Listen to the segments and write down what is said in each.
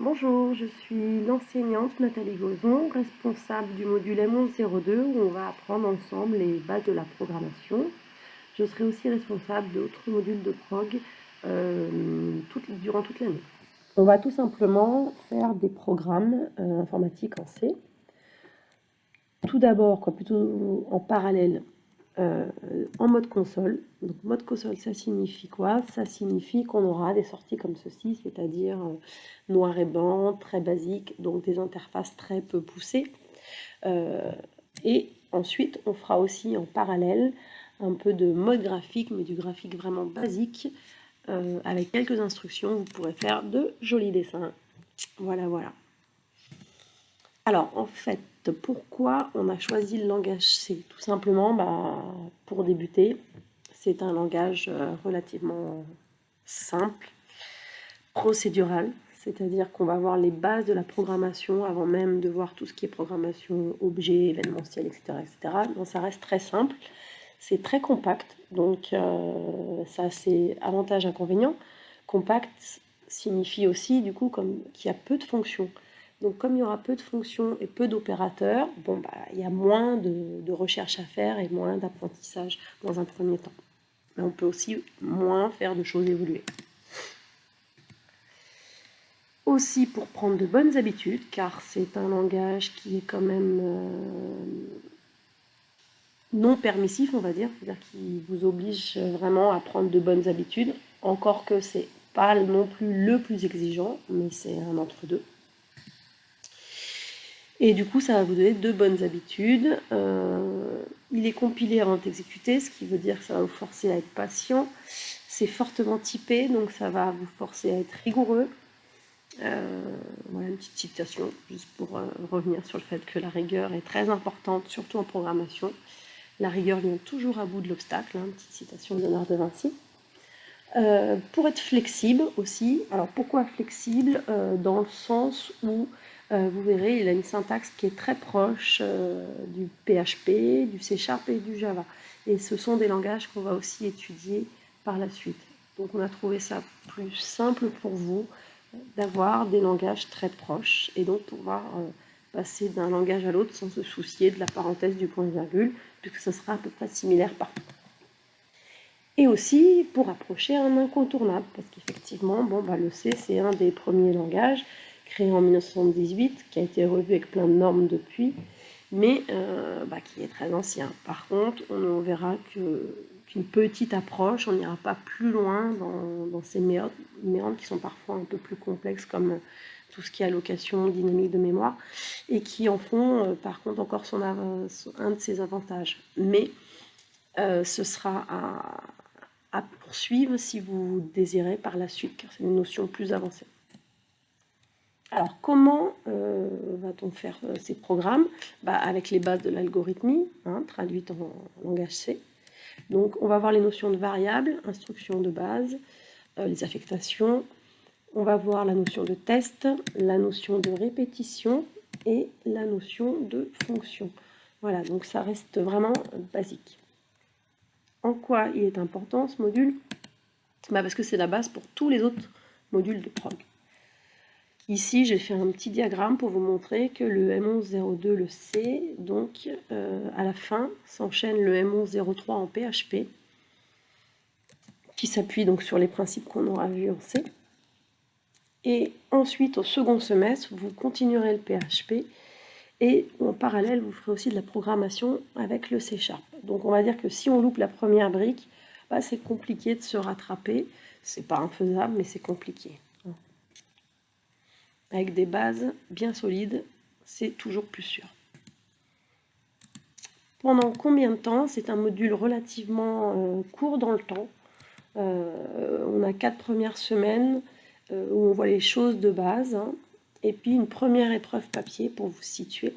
Bonjour, je suis l'enseignante Nathalie Gauzon, responsable du module M1102 où on va apprendre ensemble les bases de la programmation. Je serai aussi responsable d'autres modules de prog durant toute l'année. On va tout simplement faire des programmes informatiques en C. Tout d'abord, plutôt en parallèle, en mode console. Donc mode console, ça signifie quoi? Ça signifie qu'on aura des sorties comme ceci, c'est-à-dire noir et blanc, très basique, donc des interfaces très peu poussées. Et ensuite, on fera aussi en parallèle un peu de mode graphique, mais du graphique vraiment basique, avec quelques instructions. Vous pourrez faire de jolis dessins. Voilà, voilà. Alors, en fait, pourquoi on a choisi le langage C? Tout simplement, pour débuter, c'est un langage relativement simple, procédural, c'est-à-dire qu'on va voir les bases de la programmation avant même de voir tout ce qui est programmation, objet, événementiel, etc. etc. Donc, ça reste très simple, c'est très compact, donc ça c'est avantage, inconvénient. Compact signifie aussi du coup qu'il y a peu de fonctions. Donc comme il y aura peu de fonctions et peu d'opérateurs, il y a moins de recherche à faire et moins d'apprentissage dans un premier temps. Mais on peut aussi moins faire de choses évoluer. Aussi pour prendre de bonnes habitudes, car c'est un langage qui est quand même non permissif, on va dire, c'est-à-dire qui vous oblige vraiment à prendre de bonnes habitudes, encore que c'est pas non plus le plus exigeant, mais c'est un entre-deux. Et du coup, ça va vous donner de bonnes habitudes. Il est compilé avant d'exécuter, ce qui veut dire que ça va vous forcer à être patient. C'est fortement typé, donc ça va vous forcer à être rigoureux. Voilà une petite citation, juste pour revenir sur le fait que la rigueur est très importante, surtout en programmation. La rigueur vient toujours à bout de l'obstacle, hein, petite citation de Léonard de Vinci. Pour être flexible aussi, alors pourquoi flexible? Dans le sens où vous verrez, il a une syntaxe qui est très proche du PHP, du C# et du Java. Et ce sont des langages qu'on va aussi étudier par la suite. Donc on a trouvé ça plus simple pour vous d'avoir des langages très proches et donc pouvoir passer d'un langage à l'autre sans se soucier de la parenthèse du point-virgule, puisque ce sera à peu près similaire partout. Et aussi pour approcher un incontournable, parce qu'effectivement, le C, c'est un des premiers langages créé en 1978, qui a été revu avec plein de normes depuis, mais qui est très ancien. Par contre, on verra qu'une petite approche, on n'ira pas plus loin dans ces méandres qui sont parfois un peu plus complexes, comme tout ce qui est allocation dynamique de mémoire, et qui en font par contre encore un de ses avantages. Mais ce sera à poursuivre si vous désirez par la suite, car c'est une notion plus avancée. Alors, comment va-t-on faire ces programmes? Avec les bases de l'algorithmie, traduites en langage C. Donc, on va voir les notions de variables, instructions de base, les affectations. On va voir la notion de test, la notion de répétition et la notion de fonction. Voilà, donc ça reste vraiment basique. En quoi il est important ce module? Parce que c'est la base pour tous les autres modules de prog. Ici, j'ai fait un petit diagramme pour vous montrer que le M1102, le C, donc à la fin, s'enchaîne le M1103 en PHP, qui s'appuie donc sur les principes qu'on aura vus en C. Et ensuite, au second semestre, vous continuerez le PHP et en parallèle, vous ferez aussi de la programmation avec le C#. Donc on va dire que si on loupe la première brique, c'est compliqué de se rattraper. C'est pas infaisable, mais c'est compliqué. Avec des bases bien solides, c'est toujours plus sûr. Pendant combien de temps? C'est un module relativement court dans le temps. On a 4 premières semaines où on voit les choses de base, et puis une première épreuve papier pour vous situer.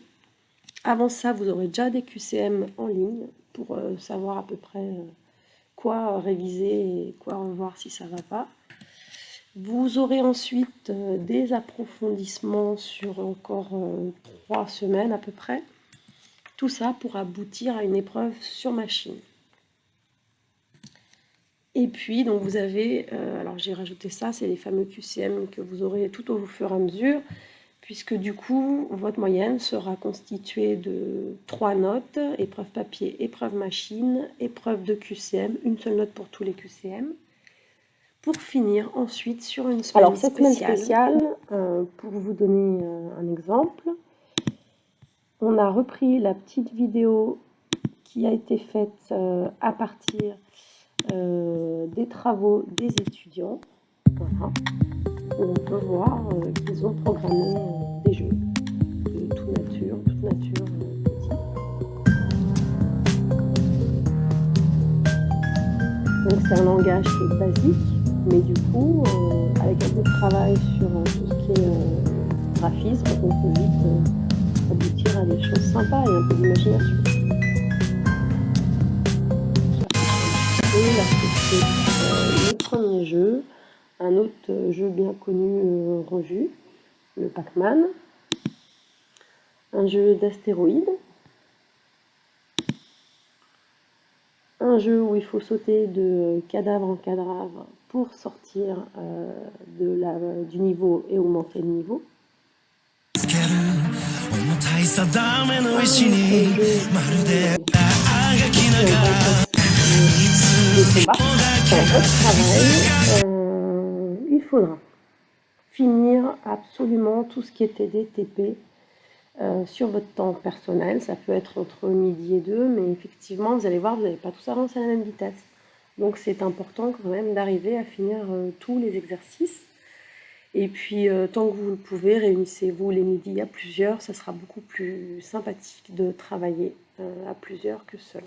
Avant ça, vous aurez déjà des QCM en ligne pour savoir à peu près quoi réviser et quoi revoir si ça ne va pas. Vous aurez ensuite des approfondissements sur encore 3 semaines à peu près. Tout ça pour aboutir à une épreuve sur machine. Et puis, donc vous avez, alors j'ai rajouté ça, c'est les fameux QCM que vous aurez tout au fur et à mesure, puisque du coup, votre moyenne sera constituée de 3 notes, épreuve papier, épreuve machine, épreuve de QCM, une seule note pour tous les QCM, pour finir ensuite sur une semaine Alors, cette semaine spéciale, pour vous donner un exemple, on a repris la petite vidéo qui a été faite à partir des travaux des étudiants. Voilà. On peut voir qu'ils ont programmé des jeux de toute nature petits. Donc c'est un langage qui est basique, mais du coup, avec un peu de travail sur tout ce qui est graphisme, on peut vite aboutir à des choses sympas et un peu d'imagination. Et là, c'est le premier jeu, un autre jeu bien connu revu, le Pac-Man, un jeu d'astéroïdes, un jeu où il faut sauter de cadavre en cadavre pour sortir du niveau et augmenter le niveau. Il faudra finir absolument tout ce qui est TD, sur votre temps personnel. Ça peut être entre midi et 2, mais effectivement, vous allez voir, vous n'allez pas tous avancer à la même vitesse. Donc c'est important quand même d'arriver à finir tous les exercices. Et puis, tant que vous le pouvez, réunissez-vous les midis à plusieurs, ça sera beaucoup plus sympathique de travailler à plusieurs que seul.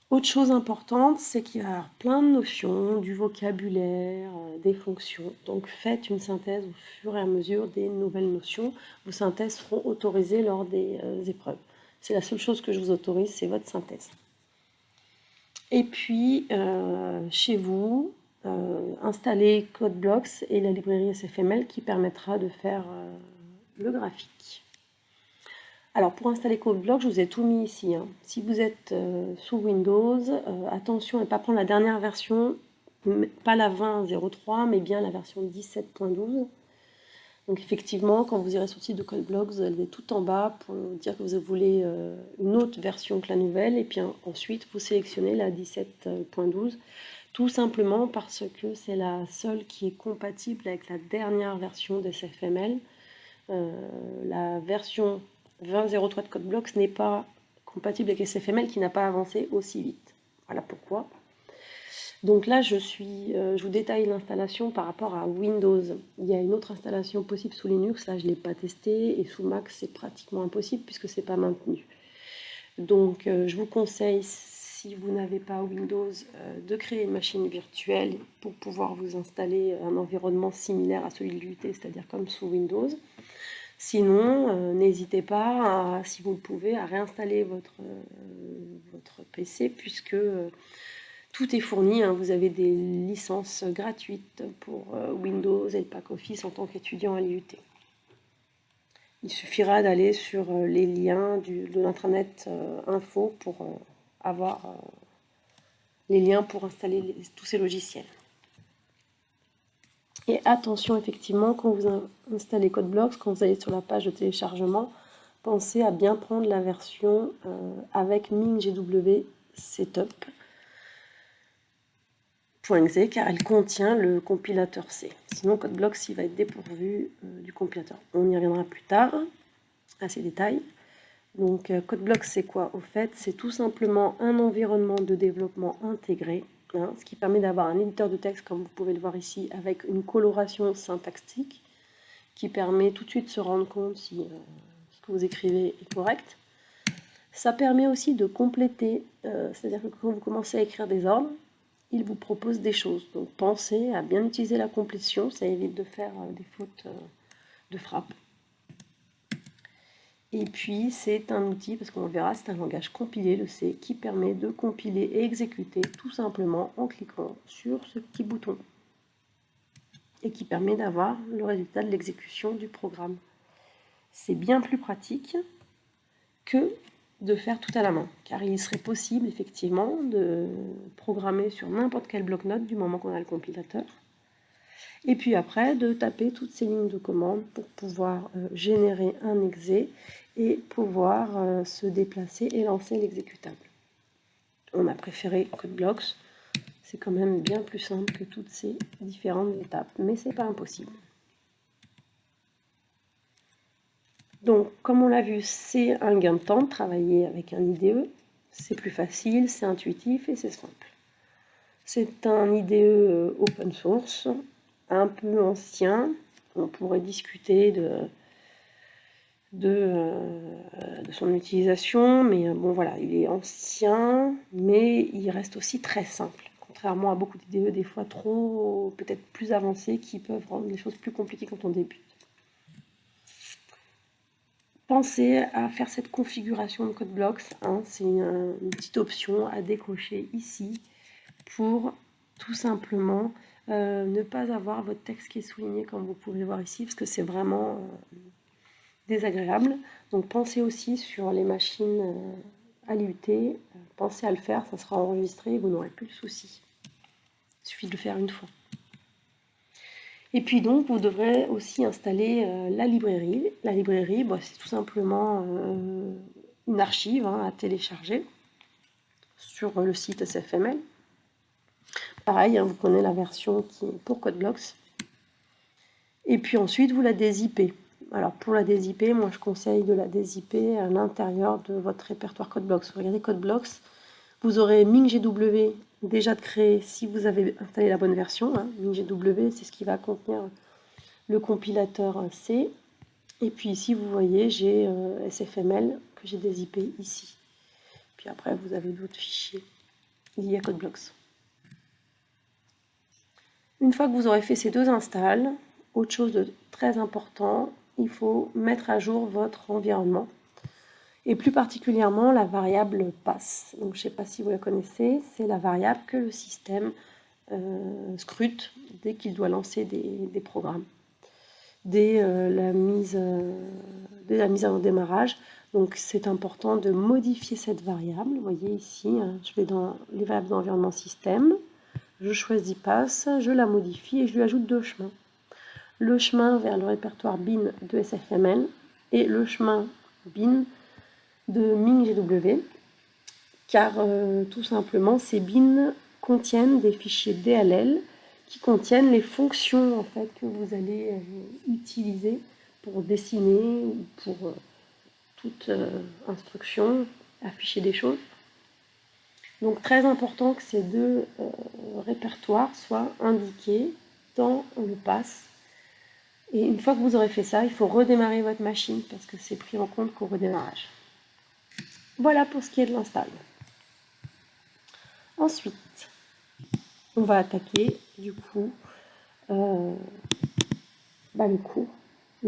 Autre chose importante, c'est qu'il va y avoir plein de notions, du vocabulaire, des fonctions. Donc faites une synthèse au fur et à mesure des nouvelles notions. Vos synthèses seront autorisées lors des épreuves. C'est la seule chose que je vous autorise, c'est votre synthèse. Et puis, chez vous, installez CodeBlocks et la librairie SFML qui permettra de faire le graphique. Alors, pour installer CodeBlocks, je vous ai tout mis ici. Hein. Si vous êtes sous Windows, attention à ne pas prendre la dernière version, pas la 20.03, mais bien la version 17.12. Donc, effectivement, quand vous irez sur le site de CodeBlocks, vous allez tout en bas pour dire que vous voulez une autre version que la nouvelle. Et puis ensuite, vous sélectionnez la 17.12, tout simplement parce que c'est la seule qui est compatible avec la dernière version de SFML. La version 20.03 de CodeBlocks n'est pas compatible avec SFML qui n'a pas avancé aussi vite. Voilà pourquoi. Donc là, je vous détaille l'installation par rapport à Windows. Il y a une autre installation possible sous Linux, là je ne l'ai pas testé, et sous Mac c'est pratiquement impossible puisque ce n'est pas maintenu. Donc je vous conseille, si vous n'avez pas Windows, de créer une machine virtuelle pour pouvoir vous installer un environnement similaire à celui de l'UT, c'est-à-dire comme sous Windows. Sinon, n'hésitez pas, si vous le pouvez, à réinstaller votre PC, puisque tout est fourni. Hein. Vous avez des licences gratuites pour Windows et le pack Office en tant qu'étudiant à l'IUT. Il suffira d'aller sur les liens de l'intranet info pour avoir les liens pour installer tous ces logiciels. Et attention, effectivement, quand vous installez CodeBlocks, quand vous allez sur la page de téléchargement, pensez à bien prendre la version avec MinGW Setup .exe, car elle contient le compilateur C. Sinon, CodeBlocks, il va être dépourvu du compilateur. On y reviendra plus tard, à ces détails. Donc, CodeBlocks, c'est quoi? Au fait, c'est tout simplement un environnement de développement intégré, hein, ce qui permet d'avoir un éditeur de texte, comme vous pouvez le voir ici, avec une coloration syntaxique, qui permet tout de suite de se rendre compte si ce que vous écrivez est correct. Ça permet aussi de compléter, c'est-à-dire que quand vous commencez à écrire des ordres, il vous propose des choses. Donc pensez à bien utiliser la complétion, ça évite de faire des fautes de frappe. Et puis c'est un outil, parce qu'on le verra, c'est un langage compilé, le C, qui permet de compiler et exécuter tout simplement en cliquant sur ce petit bouton. Et qui permet d'avoir le résultat de l'exécution du programme. C'est bien plus pratique que de faire tout à la main, car il serait possible effectivement de programmer sur n'importe quel bloc-notes du moment qu'on a le compilateur. Et puis après, de taper toutes ces lignes de commande pour pouvoir générer un exé et pouvoir se déplacer et lancer l'exécutable. On a préféré CodeBlocks, c'est quand même bien plus simple que toutes ces différentes étapes, mais c'est pas impossible. Donc, comme on l'a vu, c'est un gain de temps de travailler avec un IDE. C'est plus facile, c'est intuitif et c'est simple. C'est un IDE open source, un peu ancien. On pourrait discuter de son utilisation, mais bon voilà, il est ancien, mais il reste aussi très simple. Contrairement à beaucoup d'IDE, des fois trop, peut-être plus avancés, qui peuvent rendre les choses plus compliquées quand on débute. Pensez à faire cette configuration de CodeBlocks, hein, c'est une petite option à décocher ici pour tout simplement ne pas avoir votre texte qui est souligné comme vous pouvez le voir ici, parce que c'est vraiment désagréable. Donc pensez aussi sur les machines à l'IUT, pensez à le faire, ça sera enregistré et vous n'aurez plus de soucis. Il suffit de le faire une fois. Et puis donc, vous devrez aussi installer la librairie. La librairie, c'est tout simplement une archive à télécharger sur le site SFML. Pareil, vous prenez la version qui est pour CodeBlocks. Et puis ensuite, vous la dézippez. Alors pour la dézipper, moi je conseille de la dézipper à l'intérieur de votre répertoire CodeBlocks. Regardez CodeBlocks, vous aurez MinGW déjà de créer si vous avez installé la bonne version. MinGW, c'est ce qui va contenir le compilateur C. Et puis ici, vous voyez, j'ai SFML que j'ai dézippé ici. Puis après, vous avez d'autres fichiers liés à CodeBlocks. Une fois que vous aurez fait ces deux installs, autre chose de très important, il faut mettre à jour votre environnement. Et plus particulièrement la variable pass. Donc, je ne sais pas si vous la connaissez, c'est la variable que le système scrute dès qu'il doit lancer des programmes. Dès la mise en démarrage. Donc c'est important de modifier cette variable. Vous voyez ici, je vais dans les variables d'environnement système, je choisis pass, je la modifie et je lui ajoute deux chemins. Le chemin vers le répertoire bin de SFML et le chemin bin de MinGW, car tout simplement ces bins contiennent des fichiers DLL qui contiennent les fonctions en fait, que vous allez utiliser pour dessiner ou pour toute instruction, afficher des choses. Donc très important que ces deux répertoires soient indiqués dans le pass. Et une fois que vous aurez fait ça, il faut redémarrer votre machine parce que c'est pris en compte qu'au redémarrage. Voilà pour ce qui est de l'install. Ensuite, on va attaquer du coup le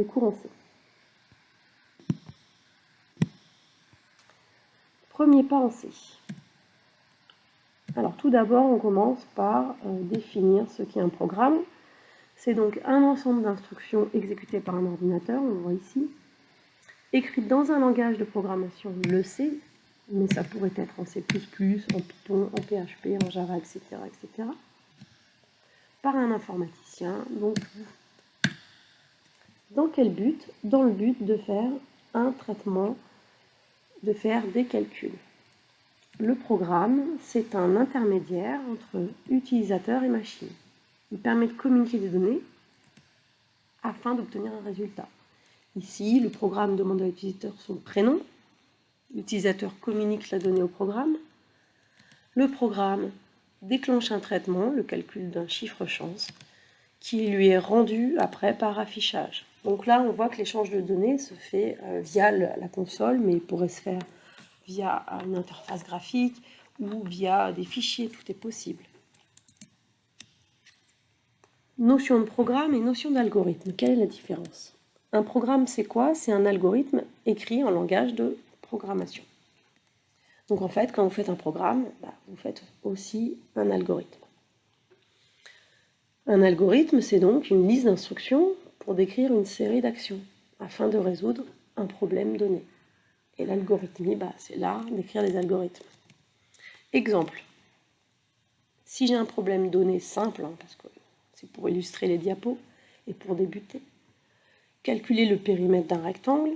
cours en C. Premier pas en C. Alors tout d'abord, on commence par définir ce qu'est un programme. C'est donc un ensemble d'instructions exécutées par un ordinateur, on le voit ici, écrites dans un langage de programmation, le C, mais ça pourrait être en C++, en Python, en PHP, en Java, etc., etc., par un informaticien, donc dans quel but? Dans le but de faire un traitement, de faire des calculs. Le programme, c'est un intermédiaire entre utilisateur et machine. Il permet de communiquer des données afin d'obtenir un résultat. Ici, le programme demande à l'utilisateur son prénom. L'utilisateur communique la donnée au programme. Le programme déclenche un traitement, le calcul d'un chiffre chance, qui lui est rendu après par affichage. Donc là, on voit que l'échange de données se fait via la console, mais il pourrait se faire via une interface graphique ou via des fichiers, tout est possible. Notion de programme et notion d'algorithme, quelle est la différence? Un programme, c'est quoi? C'est un algorithme écrit en langage de programmation. Donc en fait, quand vous faites un programme, vous faites aussi un algorithme. Un algorithme, c'est donc une liste d'instructions pour décrire une série d'actions afin de résoudre un problème donné. Et l'algorithmie, c'est l'art d'écrire des algorithmes. Exemple. Si j'ai un problème donné simple, parce que c'est pour illustrer les diapos et pour débuter, calculer le périmètre d'un rectangle.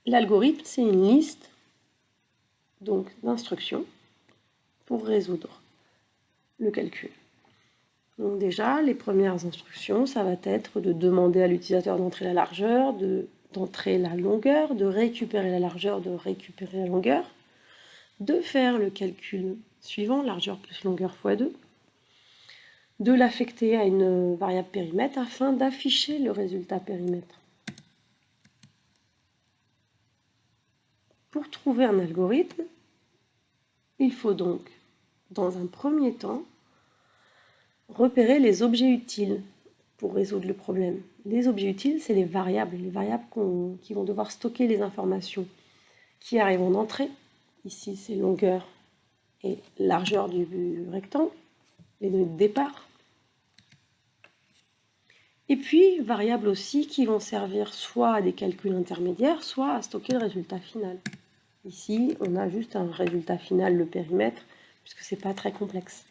L'algorithme, c'est une liste d'instructions pour résoudre le calcul. Donc déjà, les premières instructions, ça va être de demander à l'utilisateur d'entrer la largeur, d'entrer la longueur, de récupérer la largeur, de récupérer la longueur, de faire le calcul suivant, largeur plus longueur fois 2, de l'affecter à une variable périmètre afin d'afficher le résultat périmètre. Pour trouver un algorithme, il faut donc, dans un premier temps, repérer les objets utiles pour résoudre le problème. Les objets utiles, c'est les variables qui vont devoir stocker les informations qui arrivent en entrée. Ici, c'est longueur et largeur du rectangle, les données de départ. Et puis, variables aussi qui vont servir soit à des calculs intermédiaires, soit à stocker le résultat final. Ici, on a juste un résultat final, le périmètre, puisque ce n'est pas très complexe.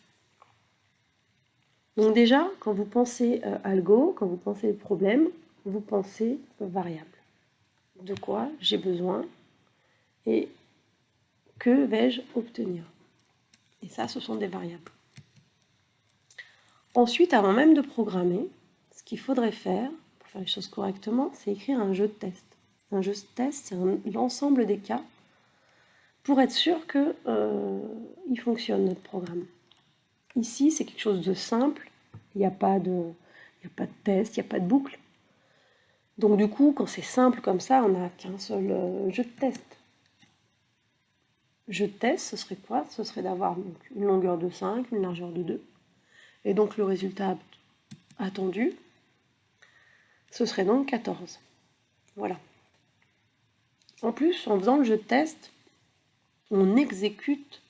Donc déjà, quand vous pensez algo, quand vous pensez problème, vous pensez variable. De quoi j'ai besoin et que vais-je obtenir? Et ça, ce sont des variables. Ensuite, avant même de programmer, ce qu'il faudrait faire, pour faire les choses correctement, c'est écrire un jeu de test. Un jeu de test, c'est l'ensemble des cas pour être sûr qu'il fonctionne, notre programme. Ici, c'est quelque chose de simple. Il n'y a pas de test, il n'y a pas de boucle. Donc du coup, quand c'est simple comme ça, on n'a qu'un seul jeu de test. Jeu de test, ce serait quoi? Ce serait d'avoir une longueur de 5, une largeur de 2. Et donc le résultat attendu, ce serait donc 14. Voilà. En plus, en faisant le jeu de test, on exécute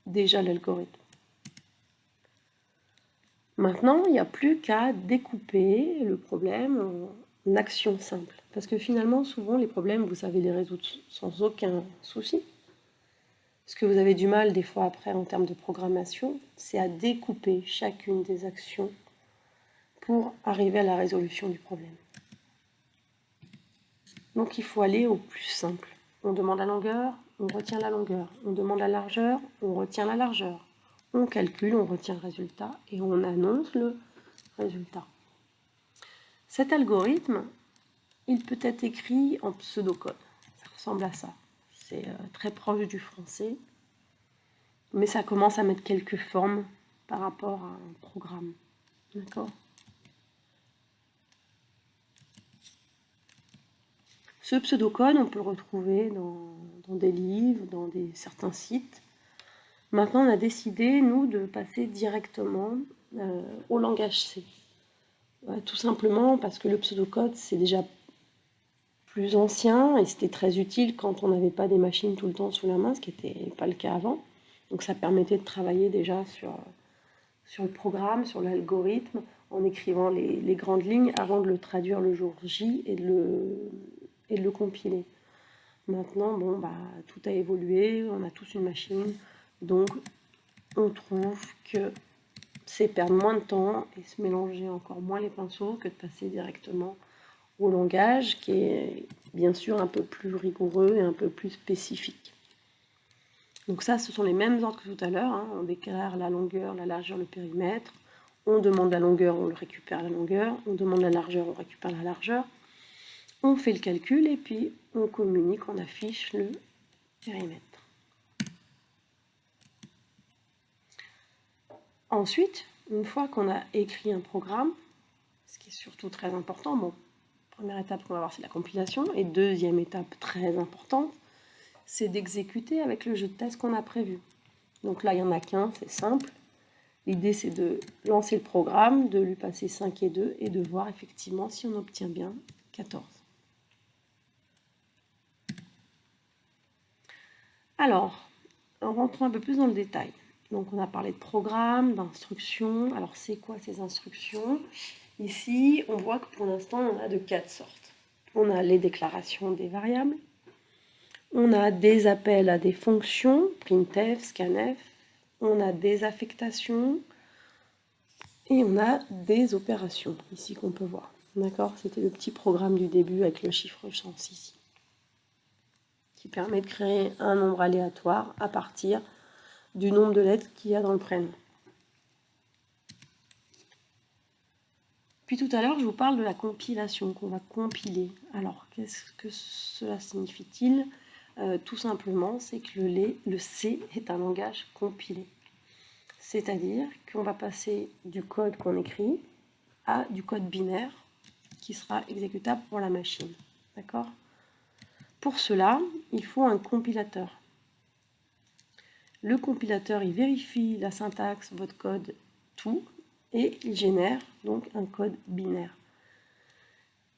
déjà l'algorithme. Maintenant, il n'y a plus qu'à découper le problème en actions simples. Parce que finalement, souvent, les problèmes, vous savez les résoudre sans aucun souci. Ce que vous avez du mal, des fois, après, en termes de programmation, c'est à découper chacune des actions pour arriver à la résolution du problème. Donc, il faut aller au plus simple. On demande la longueur, on retient la longueur. On demande la largeur, on retient la largeur. On calcule, on retient le résultat et on annonce le résultat. Cet algorithme, il peut être écrit en pseudocode. Ça ressemble à ça. C'est très proche du français, mais ça commence à mettre quelques formes par rapport à un programme. D'accord ? Ce pseudocode, on peut le retrouver dans des livres, dans certains sites. Maintenant, on a décidé, nous, de passer directement au langage C. Tout simplement parce que le pseudocode, c'est déjà plus ancien et c'était très utile quand on n'avait pas des machines tout le temps sous la main, ce qui n'était pas le cas avant. Donc ça permettait de travailler déjà sur le programme, sur l'algorithme, en écrivant les grandes lignes avant de le traduire le jour J et de le compiler. Maintenant, tout a évolué, on a tous une machine, donc on trouve que c'est perdre moins de temps et se mélanger encore moins les pinceaux que de passer directement au langage qui est bien sûr un peu plus rigoureux et un peu plus spécifique. Donc ça, ce sont les mêmes ordres que tout à l'heure. On déclare la longueur, la largeur, le périmètre. On demande la longueur, on récupère la longueur. On demande la largeur, on récupère la largeur. On fait le calcul et puis on communique, on affiche le périmètre. Ensuite, une fois qu'on a écrit un programme, ce qui est surtout très important, première étape qu'on va voir, c'est la compilation. Et deuxième étape très importante, c'est d'exécuter avec le jeu de test qu'on a prévu. Donc là, il n'y en a qu'un, c'est simple. L'idée, c'est de lancer le programme, de lui passer 5 et 2 et de voir effectivement si on obtient bien 14. Alors, en rentrant un peu plus dans le détail. Donc on a parlé de programme, d'instructions. Alors c'est quoi ces instructions? Ici, on voit que pour l'instant, on en a de 4 sortes. On a les déclarations des variables, On a des appels à des fonctions, printf, scanf, on a des affectations et on a des opérations, ici qu'on peut voir. D'accord? C'était le petit programme du début avec le chiffre 100 ici, qui permet de créer un nombre aléatoire à partir du nombre de lettres qu'il y a dans le prénom. Puis tout à l'heure, je vous parle de la compilation, qu'on va compiler. Alors, qu'est-ce que cela signifie-t-il? Tout simplement, c'est que le C est un langage compilé. C'est-à-dire qu'on va passer du code qu'on écrit à du code binaire qui sera exécutable pour la machine. D'accord? Pour cela, il faut un compilateur. Le compilateur, il vérifie la syntaxe, votre code, tout, et il génère donc un code binaire.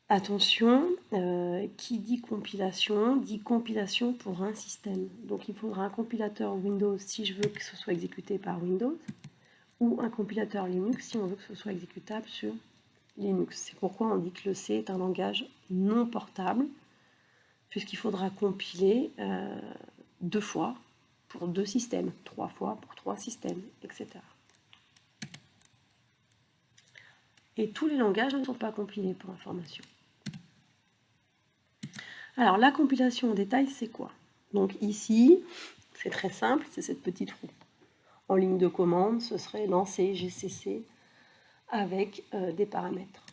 Attention, qui dit compilation pour un système. Donc il faudra un compilateur Windows si je veux que ce soit exécuté par Windows, ou un compilateur Linux si on veut que ce soit exécutable sur Linux. C'est pourquoi on dit que le C est un langage non portable, puisqu'il faudra compiler 2 fois pour 2 systèmes, 3 fois pour 3 systèmes, etc. Et tous les langages ne sont pas compilés, pour information. Alors, la compilation en détail, c'est quoi? Donc ici, c'est très simple, c'est cette petite roue. En ligne de commande, ce serait lancer GCC avec des paramètres.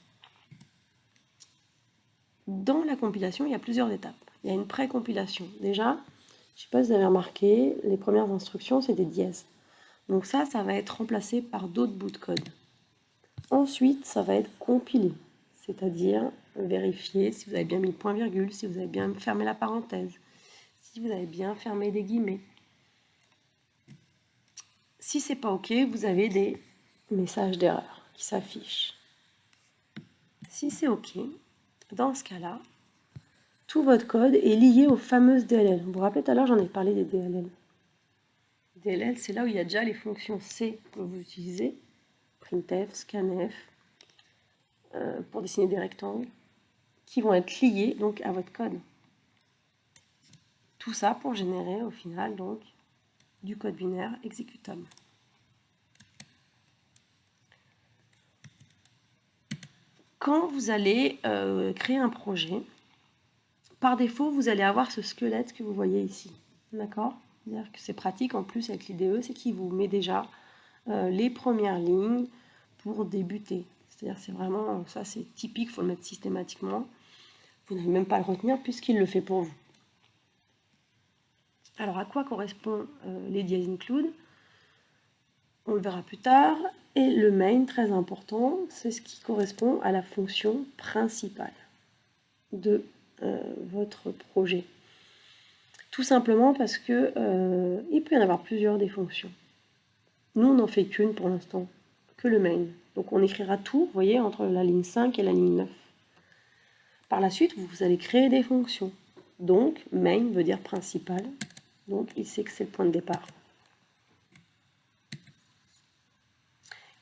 Dans la compilation, il y a plusieurs étapes. Il y a une pré-compilation. Déjà, je ne sais pas si vous avez remarqué, les premières instructions, c'est des dièses. Donc ça va être remplacé par d'autres bouts de code. Ensuite, ça va être compilé, c'est-à-dire vérifier si vous avez bien mis le point-virgule, si vous avez bien fermé la parenthèse, si vous avez bien fermé des guillemets. Si c'est pas OK, vous avez des messages d'erreur qui s'affichent. Si c'est OK, dans ce cas-là, tout votre code est lié aux fameuses DLL. Vous vous rappelez tout à l'heure, j'en ai parlé des DLL. DLL, c'est là où il y a déjà les fonctions C que vous utilisez, printf, scanf, pour dessiner des rectangles, qui vont être liés donc à votre code. Tout ça pour générer au final donc du code binaire exécutable. Quand vous allez créer un projet, par défaut, vous allez avoir ce squelette que vous voyez ici. D'accord? C'est-à-dire que c'est pratique en plus avec l'IDE, c'est qu'il vous met déjà les premières lignes pour débuter. C'est-à-dire c'est vraiment, ça c'est typique, il faut le mettre systématiquement. Vous n'avez même pas à le retenir puisqu'il le fait pour vous. Alors à quoi correspond les dièses include? On le verra plus tard. Et le main, très important, c'est ce qui correspond à la fonction principale de votre projet. Tout simplement parce que il peut y en avoir plusieurs des fonctions. Nous, on n'en fait qu'une pour l'instant, que le main. Donc on écrira tout, vous voyez, entre la ligne 5 et la ligne 9. Par la suite, vous allez créer des fonctions. Donc, main veut dire principal. Donc, il sait que c'est le point de départ.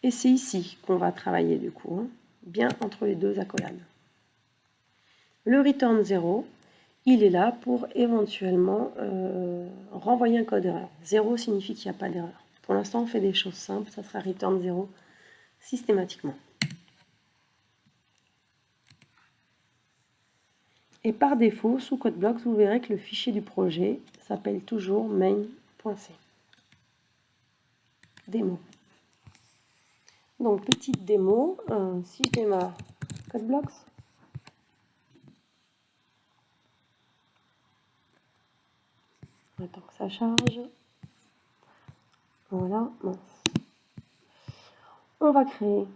Et c'est ici qu'on va travailler du coup, hein, bien entre les deux accolades. Le return 0, il est là pour éventuellement renvoyer un code erreur. 0 signifie qu'il n'y a pas d'erreur. Pour l'instant, on fait des choses simples, ça sera return 0 systématiquement. Et par défaut, sous CodeBlocks, vous verrez que le fichier du projet s'appelle toujours main.c. Démo. Donc, petite démo, si je démarre CodeBlocks, attends que ça charge. Voilà, mince. On va créer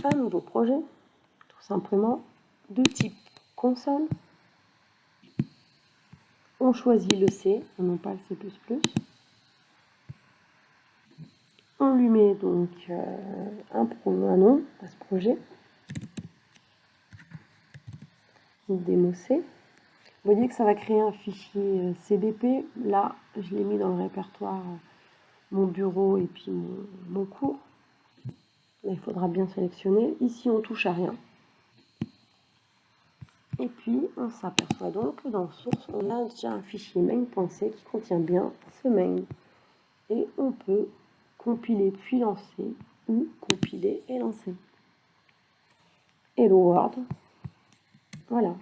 un nouveau projet, tout simplement, de type console. On choisit le C, non pas le C++. On lui met donc un nom à ce projet. Démo C. Vous voyez que ça va créer un fichier CBP. Là, je l'ai mis dans le répertoire mon bureau et puis mon cours. Là, il faudra bien sélectionner. Ici, on touche à rien. Et puis, on s'aperçoit donc que dans source, on a déjà un fichier main.c qui contient bien ce main. Et on peut compiler puis lancer, ou compiler et lancer. Hello World. Voilà.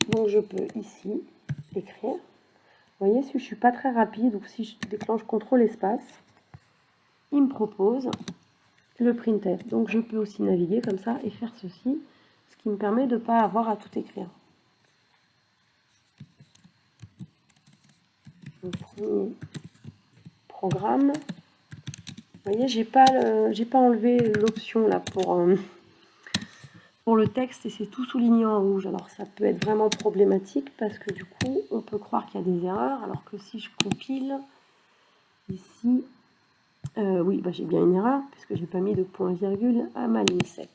Donc je peux ici écrire. Vous voyez, si je ne suis pas très rapide, ou si je déclenche CTRL espace, il me propose le printf. Donc je peux aussi naviguer comme ça et faire ceci, ce qui me permet de ne pas avoir à tout écrire. Le premier programme. Vous voyez, j'ai pas enlevé l'option là pour le texte et c'est tout souligné en rouge. Alors ça peut être vraiment problématique parce que du coup, on peut croire qu'il y a des erreurs, alors que si je compile ici, oui, j'ai bien une erreur puisque j'ai pas mis de point-virgule à ma ligne 7.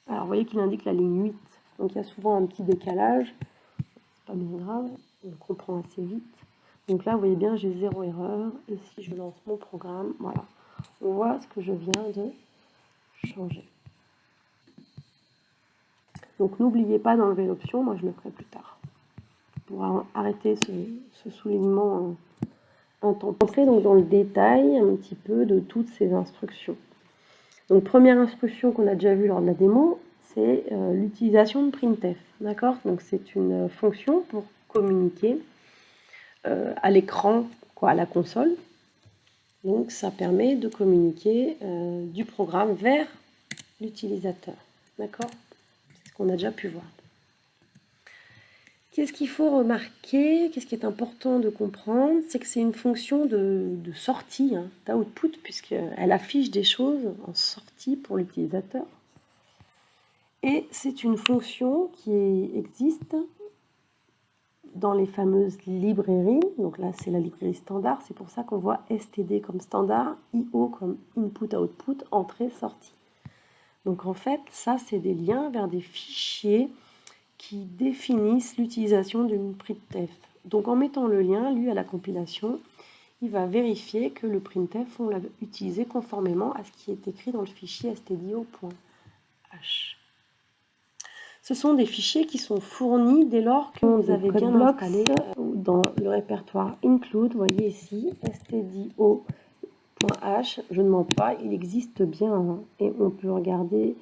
Alors vous voyez qu'il indique la ligne 8, donc il y a souvent un petit décalage, c'est pas bien grave, on le comprend assez vite. Donc là, vous voyez bien, j'ai 0 erreur, et si je lance mon programme, voilà, on voit ce que je viens de changer. Donc n'oubliez pas d'enlever l'option, moi je le ferai plus tard, pour arrêter ce soulignement intempestif. Donc dans le détail un petit peu de toutes ces instructions. Donc première instruction qu'on a déjà vue lors de la démo, c'est l'utilisation de printf. D'accord? Donc c'est une fonction pour communiquer à l'écran, à la console. Donc ça permet de communiquer du programme vers l'utilisateur. D'accord? C'est ce qu'on a déjà pu voir. Qu'est-ce qu'il faut remarquer? Qu'est-ce qui est important de comprendre? C'est que c'est une fonction de sortie, d'output, puisqu'elle affiche des choses en sortie pour l'utilisateur. Et c'est une fonction qui existe dans les fameuses librairies. Donc là, c'est la librairie standard. C'est pour ça qu'on voit std comme standard, io comme input-output, entrée-sortie. Donc en fait, ça, c'est des liens vers des fichiers qui définissent l'utilisation d'une printf. Donc en mettant le lien, lui, à la compilation, il va vérifier que le printf, on l'a utilisé conformément à ce qui est écrit dans le fichier stdio.h. Ce sont des fichiers qui sont fournis dès lors que vous avez bien installé dans le répertoire include. Vous voyez ici, stdio.h, je ne mens pas, il existe bien, et on peut regarder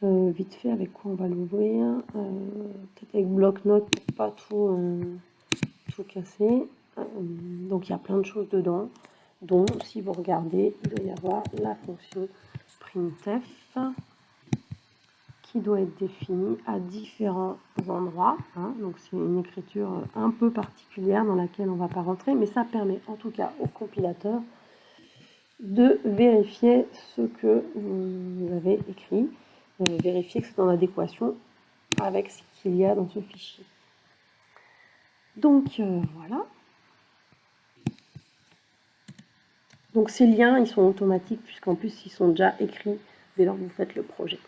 vite fait avec quoi on va l'ouvrir, peut-être avec bloc-notes pour pas tout casser. Donc il y a plein de choses dedans, dont si vous regardez, il doit y avoir la fonction printf qui doit être définie à différents endroits. Donc c'est une écriture un peu particulière dans laquelle on ne va pas rentrer, mais ça permet en tout cas au compilateur de vérifier ce que vous avez écrit, vérifier que c'est en adéquation avec ce qu'il y a dans ce fichier. Donc voilà. Donc ces liens, ils sont automatiques puisqu'en plus ils sont déjà écrits dès lors que vous faites le projet.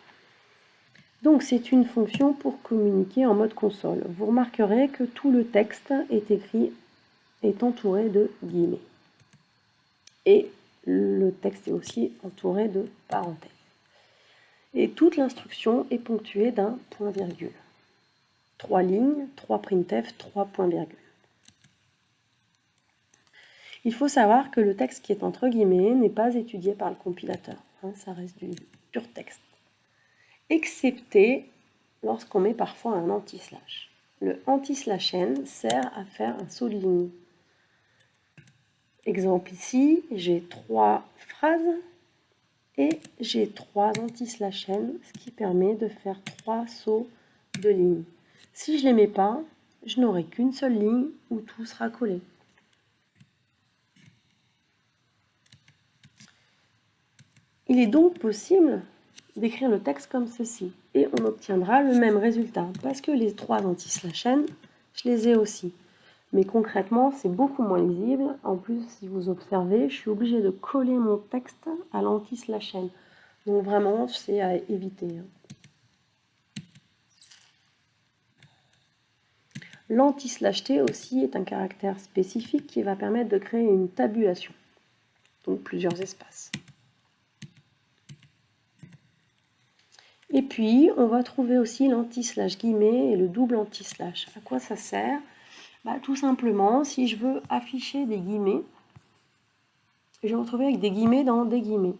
Donc c'est une fonction pour communiquer en mode console. Vous remarquerez que tout le texte est entouré de guillemets. Et le texte est aussi entouré de parenthèses. Et toute l'instruction est ponctuée d'un point-virgule. 3 lignes, 3 printf, 3 points-virgule. Il faut savoir que le texte qui est entre guillemets n'est pas étudié par le compilateur. Ça reste du pur texte. Excepté lorsqu'on met parfois un anti-slash. Le anti-slash n sert à faire un saut de ligne. Exemple ici, j'ai 3 phrases et j'ai 3 anti-slash n, ce qui permet de faire 3 sauts de ligne. Si je ne les mets pas, je n'aurai qu'une seule ligne où tout sera collé. Il est donc possible d'écrire le texte comme ceci, et on obtiendra le même résultat, parce que les 3 anti-slash n, je les ai aussi. Mais concrètement, c'est beaucoup moins lisible. En plus, si vous observez, je suis obligée de coller mon texte à l'anti-slash n. Donc vraiment, c'est à éviter. L'anti-slash t aussi est un caractère spécifique qui va permettre de créer une tabulation, donc plusieurs espaces. Et puis, on va trouver aussi l'anti-slash guillemets et le double anti-slash. À quoi ça sert? Tout simplement, si je veux afficher des guillemets, je vais me retrouver avec des guillemets dans des guillemets.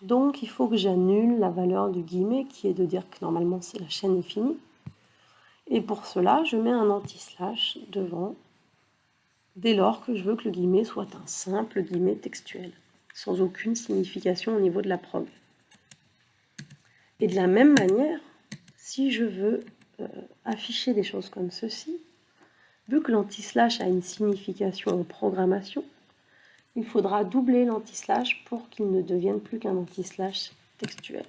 Donc, il faut que j'annule la valeur du guillemet, qui est de dire que normalement, la chaîne est finie. Et pour cela, je mets un anti-slash devant, dès lors que je veux que le guillemet soit un simple guillemet textuel, sans aucune signification au niveau de la prog. Et de la même manière, si je veux afficher des choses comme ceci, vu que l'anti-slash a une signification en programmation, il faudra doubler l'anti-slash pour qu'il ne devienne plus qu'un anti-slash textuel.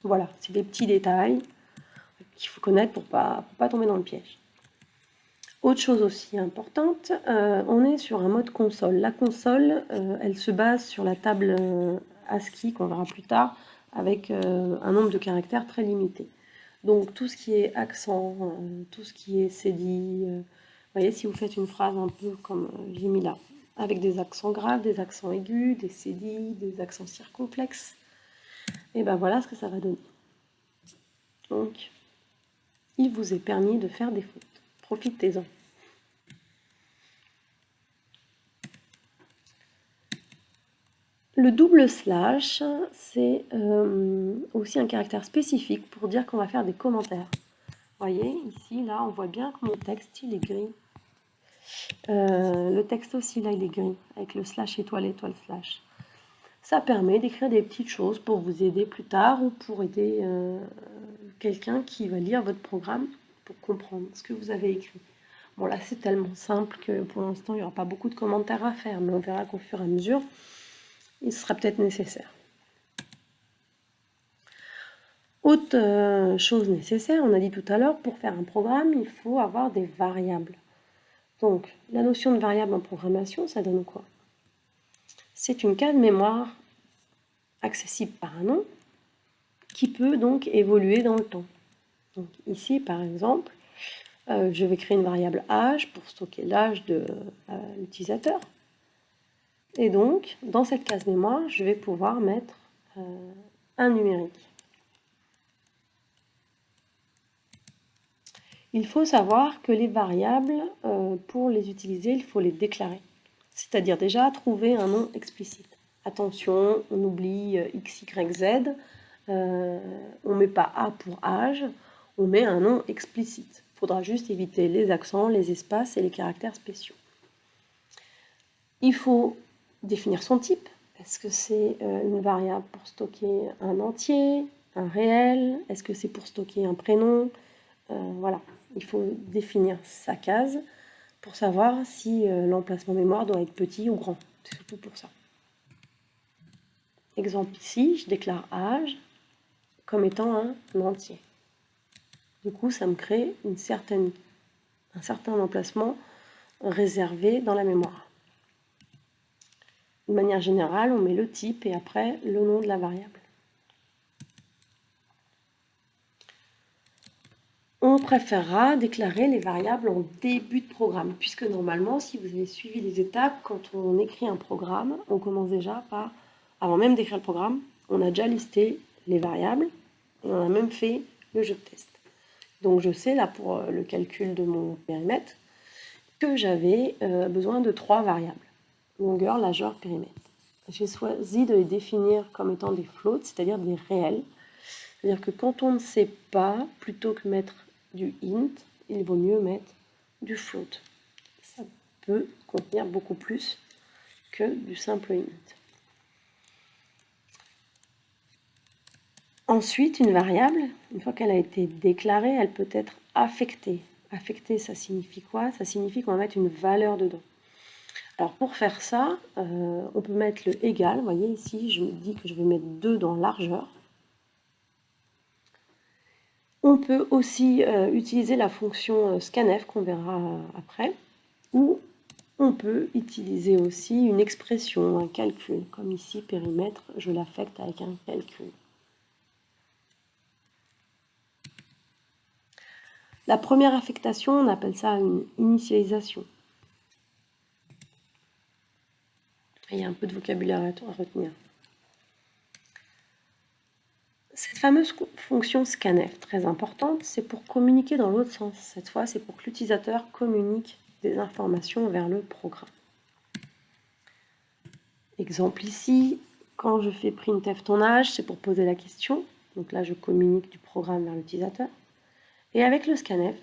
Voilà, c'est des petits détails qu'il faut connaître pour pas tomber dans le piège. Autre chose aussi importante, on est sur un mode console. La console, elle se base sur la table ASCII qu'on verra plus tard, avec un nombre de caractères très limité. Donc tout ce qui est accent, tout ce qui est cédille, vous voyez, si vous faites une phrase un peu comme j'ai mis là, avec des accents graves, des accents aigus, des cédilles, des accents circonflexes, et ben voilà ce que ça va donner. Donc, il vous est permis de faire des fautes. Profitez-en. Le double slash, c'est aussi un caractère spécifique pour dire qu'on va faire des commentaires. Vous voyez, ici, là, on voit bien que mon texte, il est gris. Le texte aussi, là, il est gris, avec le slash étoile, étoile, slash. Ça permet d'écrire des petites choses pour vous aider plus tard ou pour aider quelqu'un qui va lire votre programme pour comprendre ce que vous avez écrit. Bon, là, c'est tellement simple que pour l'instant, il n'y aura pas beaucoup de commentaires à faire, mais on verra qu'au fur et à mesure, il sera peut-être nécessaire. Autre chose nécessaire, on a dit tout à l'heure, pour faire un programme, il faut avoir des variables. Donc, la notion de variable en programmation, ça donne quoi? C'est une case mémoire accessible par un nom qui peut donc évoluer dans le temps. Donc, ici, par exemple, je vais créer une variable âge pour stocker l'âge de l'utilisateur. Et donc, dans cette case mémoire, je vais pouvoir mettre un numérique. Il faut savoir que les variables, pour les utiliser, il faut les déclarer. C'est-à-dire déjà trouver un nom explicite. Attention, on oublie X, Y, Z. On ne met pas A pour âge, on met un nom explicite. Il faudra juste éviter les accents, les espaces et les caractères spéciaux. Il faut définir son type. Est-ce que c'est une variable pour stocker un entier, un réel? Est-ce que c'est pour stocker un prénom? Voilà, il faut définir sa case pour savoir si l'emplacement mémoire doit être petit ou grand. C'est surtout pour ça. Exemple ici, je déclare âge comme étant un entier. Du coup, ça me crée un certain emplacement réservé dans la mémoire. De manière générale, on met le type et après le nom de la variable. On préférera déclarer les variables en début de programme, puisque normalement, si vous avez suivi les étapes, quand on écrit un programme, on commence déjà par, avant même d'écrire le programme, on a déjà listé les variables et on a même fait le jeu de test. Donc je sais là pour le calcul de mon périmètre que j'avais besoin de 3 variables, longueur, largeur, périmètre. J'ai choisi de les définir comme étant des floats, c'est-à-dire des réels. C'est-à-dire que quand on ne sait pas, plutôt que mettre du int, il vaut mieux mettre du float. Ça peut contenir beaucoup plus que du simple int. Ensuite, une variable, une fois qu'elle a été déclarée, elle peut être affectée. Affectée, ça signifie quoi? Ça signifie qu'on va mettre une valeur dedans. Alors pour faire ça, on peut mettre le égal. Vous voyez ici, je me dis que je vais mettre 2 dans largeur. On peut aussi utiliser la fonction scanf qu'on verra après, ou on peut utiliser aussi une expression, un calcul, comme ici périmètre, je l'affecte avec un calcul. La première affectation, on appelle ça une initialisation. Il y a un peu de vocabulaire à retenir. Cette fameuse fonction scanf, très importante, c'est pour communiquer dans l'autre sens. Cette fois, c'est pour que l'utilisateur communique des informations vers le programme. Exemple ici, quand je fais printf ton âge, c'est pour poser la question. Donc là, je communique du programme vers l'utilisateur. Et avec le scanf,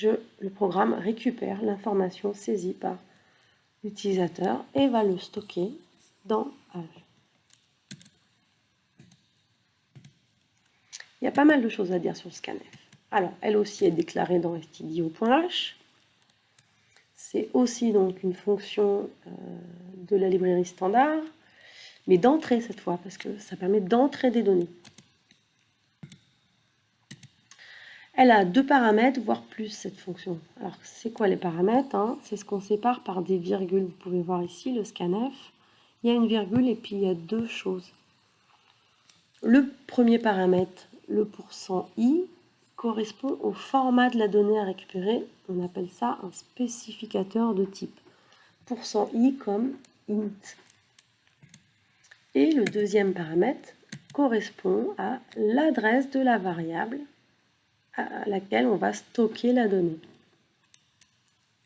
le programme récupère l'information saisie par l'utilisateur et va le stocker dans âge. Il y a pas mal de choses à dire sur le scanf. Alors, elle aussi est déclarée dans stdio.h. C'est aussi donc une fonction de la librairie standard, mais d'entrée cette fois, parce que ça permet d'entrer des données. Elle a 2 paramètres, voire plus, cette fonction. Alors, c'est quoi les paramètres, hein? C'est ce qu'on sépare par des virgules. Vous pouvez voir ici, le scanf. Il y a une virgule et puis il y a 2 choses. Le premier paramètre, le %i, correspond au format de la donnée à récupérer. On appelle ça un spécificateur de type. %i comme int. Et le deuxième paramètre correspond à l'adresse de la variable à laquelle on va stocker la donnée.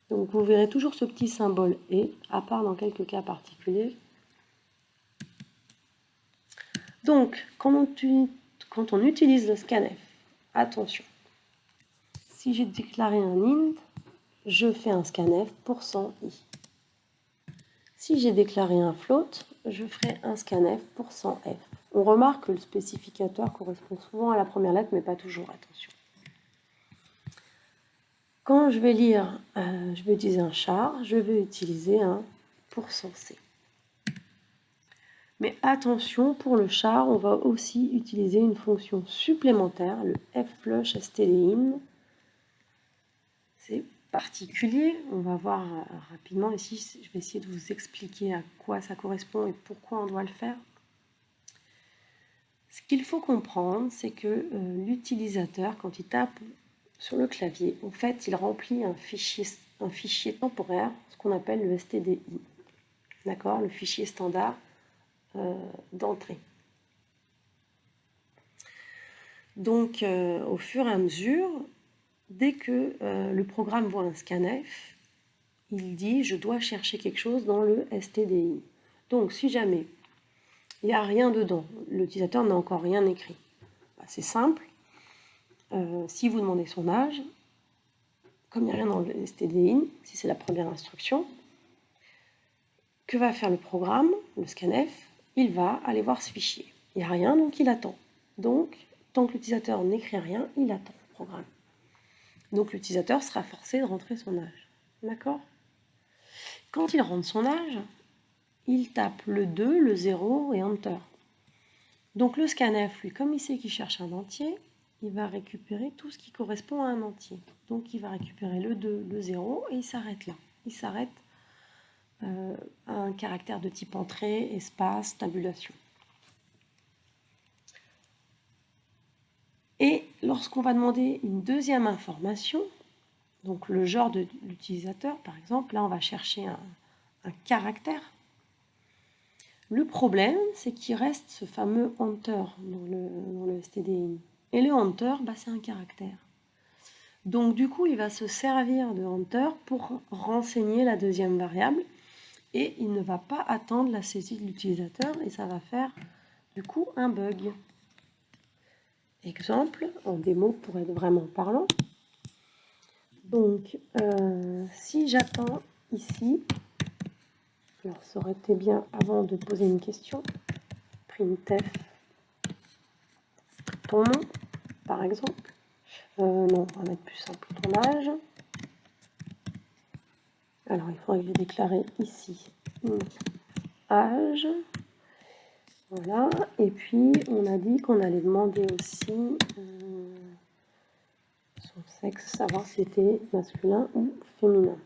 Donc vous verrez toujours ce petit symbole « et », à part dans quelques cas particuliers. Donc, quand on utilise le scanf, attention, si j'ai déclaré un int, je fais un scanf %i. Si j'ai déclaré un float, je ferai un scanf %f. On remarque que le spécificateur correspond souvent à la première lettre, mais pas toujours, attention. Quand je vais lire, je vais utiliser un char, je vais utiliser un %c. Mais attention, pour le char, on va aussi utiliser une fonction supplémentaire, le fflush stdin. C'est particulier, on va voir rapidement ici, je vais essayer de vous expliquer à quoi ça correspond et pourquoi on doit le faire. Ce qu'il faut comprendre, c'est que l'utilisateur, quand il tape sur le clavier, en fait, il remplit un fichier temporaire, ce qu'on appelle le stdi. D'accord, le fichier standard d'entrée. Donc, au fur et à mesure, dès que le programme voit un scanf, il dit « je dois chercher quelque chose dans le stdi ». Donc, si jamais il n'y a rien dedans, l'utilisateur n'a encore rien écrit, c'est simple. Si vous demandez son âge, comme il n'y a rien dans le stdin, si c'est la première instruction, que va faire le programme, le scanf? Il va aller voir ce fichier. Il n'y a rien, donc il attend. Donc, tant que l'utilisateur n'écrit rien, il attend le programme. Donc l'utilisateur sera forcé de rentrer son âge. D'accord? Quand il rentre son âge, il tape le 2, le 0 et Enter. Donc le scanf, lui, comme il sait qu'il cherche un entier, il va récupérer tout ce qui correspond à un entier. Donc il va récupérer le 2, le 0 et il s'arrête là. Il s'arrête à un caractère de type entrée, espace, tabulation. Et lorsqu'on va demander une deuxième information, donc le genre de l'utilisateur, par exemple, là on va chercher un caractère. Le problème, c'est qu'il reste ce fameux enter dans le stdin. Et le enter, c'est un caractère. Donc du coup, il va se servir de enter pour renseigner la deuxième variable et il ne va pas attendre la saisie de l'utilisateur et ça va faire du coup un bug. Exemple, en démo pour être vraiment parlant. Donc, si j'attends ici, alors ça aurait été bien avant de poser une question, printf ton nom, par exemple. Non, on va mettre plus simple, ton âge. Alors, il faudrait que j'ai déclaré ici âge. Voilà, et puis on a dit qu'on allait demander aussi son sexe, savoir si c'était masculin ou féminin.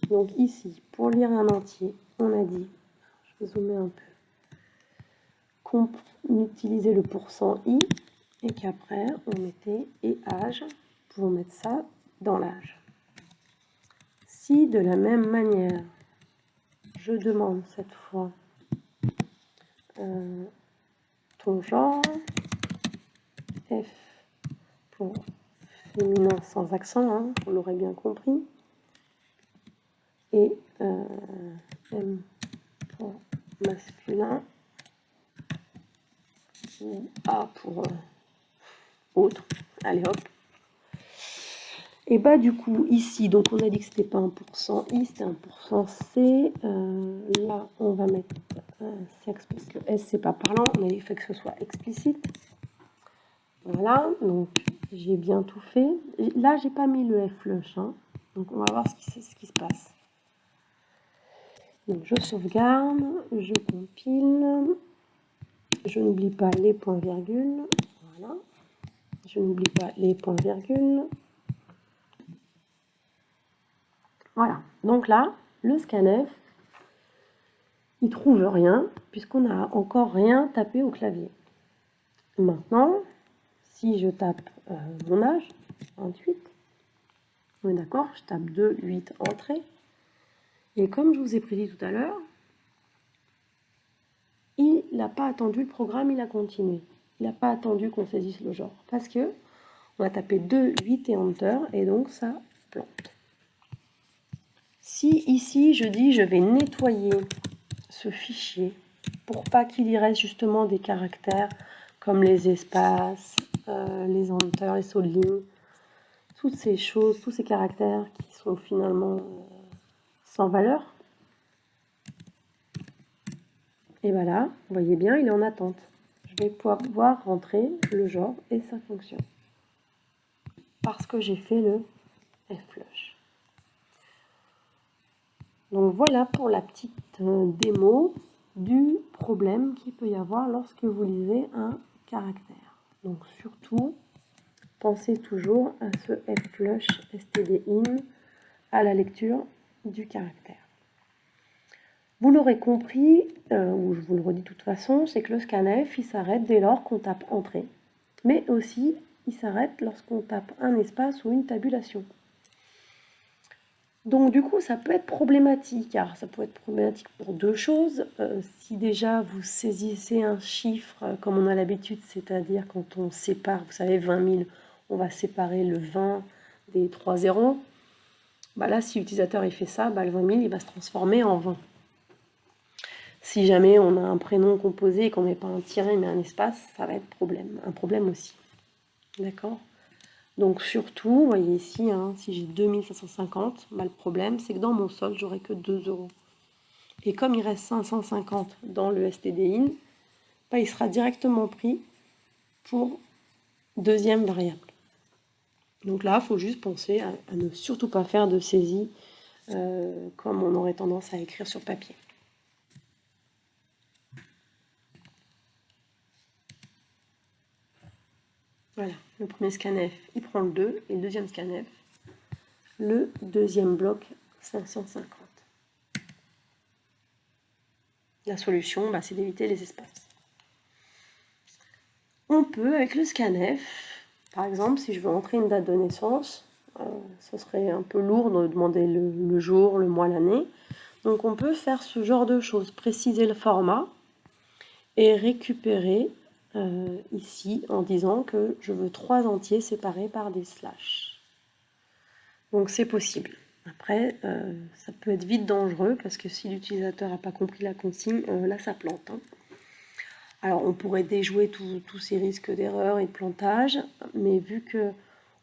Donc ici, pour lire un entier, on a dit, je vais zoomer un peu, qu'on utilisait le %i et qu'après on mettait et âge, pour mettre ça dans l'âge. Si de la même manière, je demande cette fois ton genre, F pour féminin sans accent, hein, vous l'aurez bien compris. Et M pour masculin. Ou A pour autre. Allez hop. Et bah du coup ici, donc on a dit que c'était pas 1% I, c'était 1% C. Là on va mettre sexe parce que S c'est pas parlant, on a dit fait que ce soit explicite. Voilà, donc j'ai bien tout fait. Là j'ai pas mis le F flush, hein. Donc on va voir ce qui se passe. Donc je sauvegarde, je compile, je n'oublie pas les points-virgules, voilà. Je n'oublie pas les points-virgules. Voilà, donc là, le scanf, il trouve rien, puisqu'on n'a encore rien tapé au clavier. Maintenant, si je tape mon âge, 28, on est d'accord, je tape 2, 8, entrée. Et comme je vous ai prédit tout à l'heure, il n'a pas attendu le programme, il a continué. Il n'a pas attendu qu'on saisisse le genre, parce que on a tapé 2, 8 et Enter, et donc ça plante. Si ici, je dis je vais nettoyer ce fichier pour pas qu'il y reste justement des caractères comme les espaces, les enters, les sauts de ligne, toutes ces choses, tous ces caractères qui sont finalement sans valeur. Et voilà, vous voyez bien, il est en attente. Je vais pouvoir rentrer le genre et ça fonctionne. Parce que j'ai fait le F-flush. Donc voilà pour la petite démo du problème qu'il peut y avoir lorsque vous lisez un caractère. Donc surtout, pensez toujours à ce F-flush stdin à la lecture du caractère. Vous l'aurez compris, ou je vous le redis de toute façon, c'est que le scanf, il s'arrête dès lors qu'on tape entrée. Mais aussi, il s'arrête lorsqu'on tape un espace ou une tabulation. Donc du coup, ça peut être problématique. Alors, ça peut être problématique pour deux choses. Si déjà vous saisissez un chiffre comme on a l'habitude, c'est-à-dire quand on sépare, vous savez, 20 000, on va séparer le 20 des 3 zéros. Bah là, si l'utilisateur il fait ça, bah, le 20 000 il va se transformer en 20. Si jamais on a un prénom composé et qu'on ne met pas un tiret mais un espace, ça va être un problème aussi. D'accord ? Donc surtout, vous voyez ici, hein, si j'ai 2550, bah, le problème c'est que dans mon solde, j'aurai que 2 euros. Et comme il reste 550 dans le stdin, bah, il sera directement pris pour deuxième variable. Donc là, il faut juste penser à ne surtout pas faire de saisie comme on aurait tendance à écrire sur papier. Voilà, le premier scanf, il prend le 2, et le deuxième scanf, le deuxième bloc 550. La solution, bah, c'est d'éviter les espaces. On peut, avec le scanf, par exemple, si je veux entrer une date de naissance, ce serait un peu lourd de demander le jour, le mois, l'année. Donc on peut faire ce genre de choses, préciser le format et récupérer ici en disant que je veux 3 entiers séparés par des slash. Donc c'est possible. Après, ça peut être vite dangereux parce que si l'utilisateur n'a pas compris la consigne, là ça plante. Hein. Alors on pourrait déjouer tous ces risques d'erreur et de plantage, mais vu que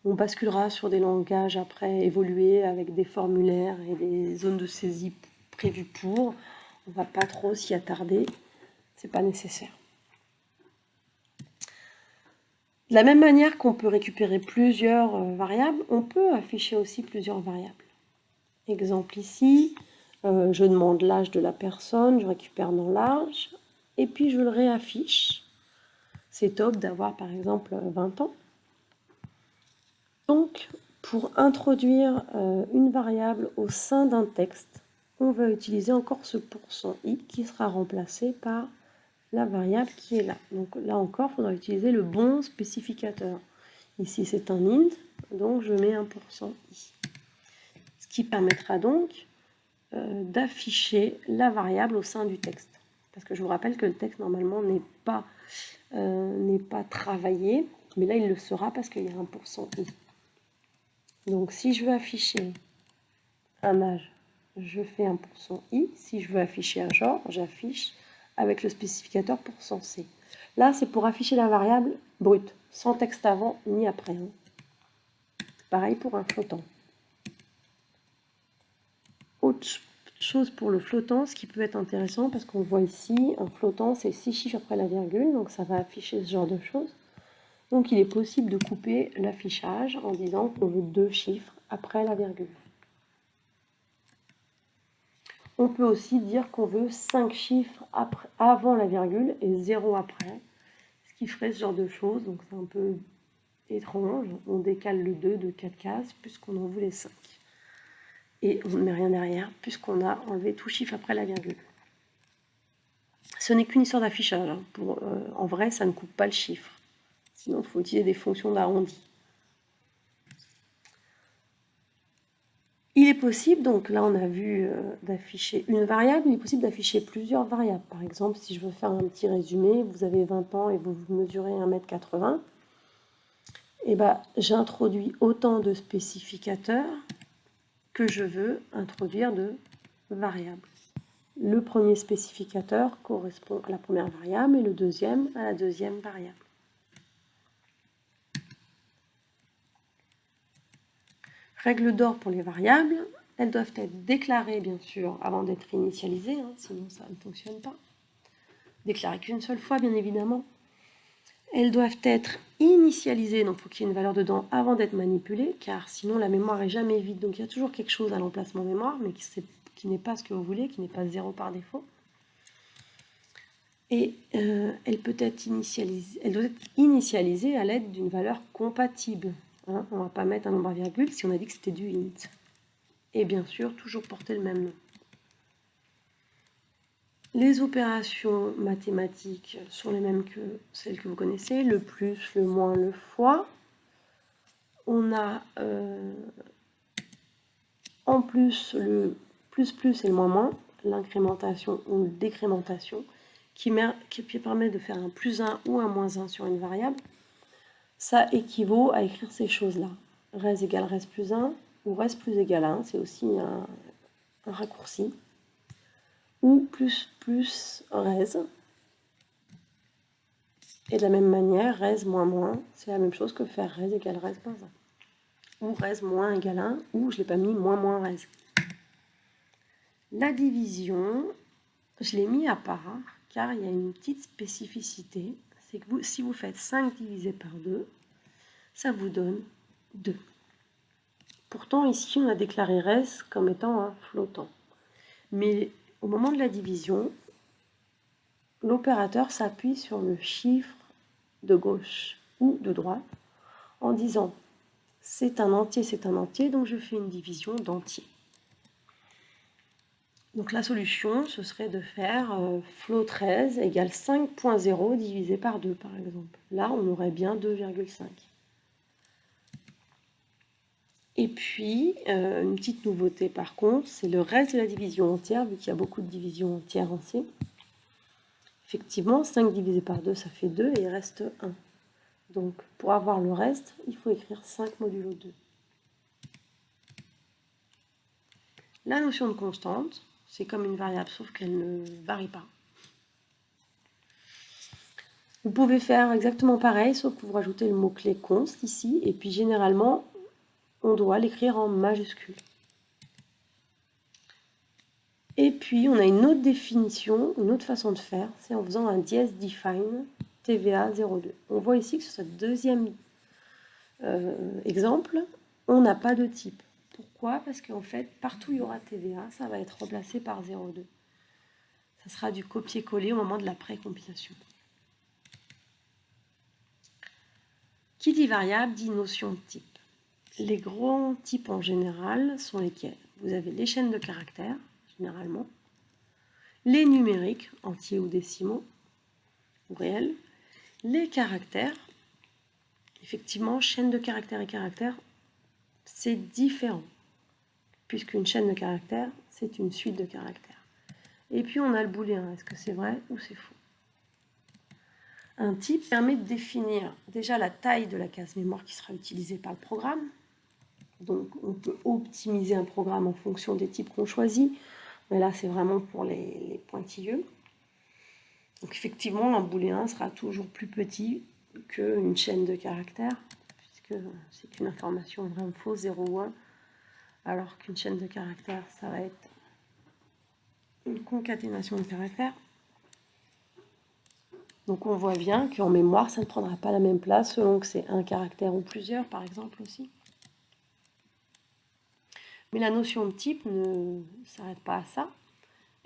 on basculera sur des langages après évolués avec des formulaires et des zones de saisie prévues pour, on va pas trop s'y attarder, c'est pas nécessaire. De la même manière qu'on peut récupérer plusieurs variables, on peut afficher aussi plusieurs variables. Exemple ici, je demande l'âge de la personne, je récupère dans l'âge, et puis je le réaffiche. C'est top d'avoir par exemple 20 ans. Donc, pour introduire une variable au sein d'un texte, on va utiliser encore ce %i qui sera remplacé par la variable qui est là. Donc là encore, il faudra utiliser le bon spécificateur. Ici, c'est un int, donc je mets 1%i. Ce qui permettra donc d'afficher la variable au sein du texte. Parce que je vous rappelle que le texte, normalement, n'est pas travaillé. Mais là, il le sera parce qu'il y a un %i. Donc, si je veux afficher un âge, je fais un %i. Si je veux afficher un genre, j'affiche avec le spécificateur %c. Là, c'est pour afficher la variable brute, sans texte avant ni après. Hein. Pareil pour un flottant. Autre chose pour le flottant, ce qui peut être intéressant, parce qu'on voit ici, un flottant, c'est 6 chiffres après la virgule, donc ça va afficher ce genre de choses. Donc il est possible de couper l'affichage en disant qu'on veut 2 chiffres après la virgule. On peut aussi dire qu'on veut 5 chiffres avant la virgule et 0 après, ce qui ferait ce genre de choses, donc c'est un peu étrange. On décale le 2 de 4 cases puisqu'on en voulait 5. Et on ne met rien derrière puisqu'on a enlevé tout chiffre après la virgule. Ce n'est qu'une histoire d'affichage. Hein. En vrai, ça ne coupe pas le chiffre. Sinon, il faut utiliser des fonctions d'arrondi. Il est possible, donc là on a vu d'afficher une variable, il est possible d'afficher plusieurs variables. Par exemple, si je veux faire un petit résumé, vous avez 20 ans et vous mesurez 1,80 m, et ben, j'introduis autant de spécificateurs que je veux introduire de variables. Le premier spécificateur correspond à la première variable et le deuxième à la deuxième variable. Règle d'or pour les variables, elles doivent être déclarées bien sûr avant d'être initialisées, hein, sinon ça ne fonctionne pas. Déclarées qu'une seule fois bien évidemment. Elles doivent être initialisées, donc il faut qu'il y ait une valeur dedans avant d'être manipulées, car sinon la mémoire est jamais vide, donc il y a toujours quelque chose à l'emplacement mémoire, mais qui n'est pas ce que vous voulez, qui n'est pas 0 par défaut. Et elle doit être initialisée à l'aide d'une valeur compatible. Hein, on ne va pas mettre un nombre à virgule si on a dit que c'était du int. Et bien sûr, toujours porter le même nom. Les opérations mathématiques sont les mêmes que celles que vous connaissez, le plus, le moins, le fois. On a en plus le plus et le moins, l'incrémentation ou la décrémentation, qui permet de faire un +1 ou un -1 sur une variable. Ça équivaut à écrire ces choses-là. Res égale res plus 1 ou res plus égale 1, c'est aussi un raccourci. Ou plus res. Et de la même manière, res moins moins, c'est la même chose que faire res égale res moins 1. Ou res moins égale 1, ou je ne l'ai pas mis moins moins res. La division, je l'ai mis à part, car il y a une petite spécificité, c'est que si vous faites 5 divisé par 2, ça vous donne 2. Pourtant, ici, on a déclaré res comme étant un flottant. Mais au moment de la division, l'opérateur s'appuie sur le chiffre de gauche ou de droite en disant c'est un entier, donc je fais une division d'entier. Donc la solution, ce serait de faire float 13 égale 5.0 divisé par 2, par exemple. Là, on aurait bien 2,5. Et puis, une petite nouveauté par contre, c'est le reste de la division entière, vu qu'il y a beaucoup de divisions entières en C. Effectivement, 5 divisé par 2, ça fait 2 et il reste 1. Donc, pour avoir le reste, il faut écrire 5 modulo 2. La notion de constante, c'est comme une variable, sauf qu'elle ne varie pas. Vous pouvez faire exactement pareil, sauf que vous rajoutez le mot-clé const ici, et puis généralement, on doit l'écrire en majuscule. Et puis, on a une autre définition, une autre façon de faire, c'est en faisant un dièse define TVA 02. On voit ici que sur ce deuxième exemple, on n'a pas de type. Pourquoi? Parce qu'en fait, partout où il y aura TVA, ça va être remplacé par 02. Ça sera du copier-coller au moment de la précompilation. Qui dit variable dit notion de type. Les grands types en général sont lesquels? Vous avez les chaînes de caractères, généralement, les numériques, entiers ou décimaux, ou réels, les caractères. Effectivement, chaîne de caractères et caractères, c'est différent, puisqu'une chaîne de caractères, c'est une suite de caractères. Et puis on a le booléen, est-ce que c'est vrai ou c'est faux? Un type permet de définir déjà la taille de la case mémoire qui sera utilisée par le programme. Donc on peut optimiser un programme en fonction des types qu'on choisit, mais là c'est vraiment pour les pointilleux. Donc effectivement, un booléen sera toujours plus petit qu'une chaîne de caractères, puisque c'est une information vraie ou fausse, 0 ou 1, alors qu'une chaîne de caractères, ça va être une concaténation de caractères. Donc on voit bien qu'en mémoire, ça ne prendra pas la même place selon que c'est un caractère ou plusieurs, par exemple, aussi. Mais la notion de type ne s'arrête pas à ça.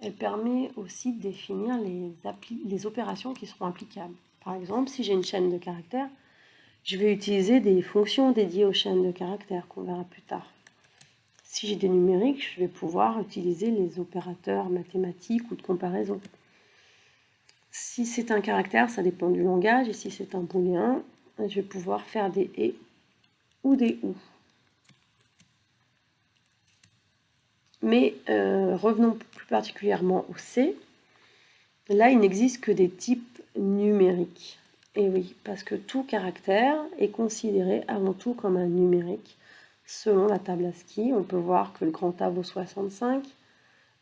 Elle permet aussi de définir les opérations qui seront applicables. Par exemple, si j'ai une chaîne de caractères, je vais utiliser des fonctions dédiées aux chaînes de caractères qu'on verra plus tard. Si j'ai des numériques, je vais pouvoir utiliser les opérateurs mathématiques ou de comparaison. Si c'est un caractère, ça dépend du langage. Et si c'est un booléen, je vais pouvoir faire des et ou des ou. Mais revenons plus particulièrement au C. Là, il n'existe que des types numériques. Et oui, parce que tout caractère est considéré avant tout comme un numérique. Selon la table ASCII, on peut voir que le grand A vaut 65,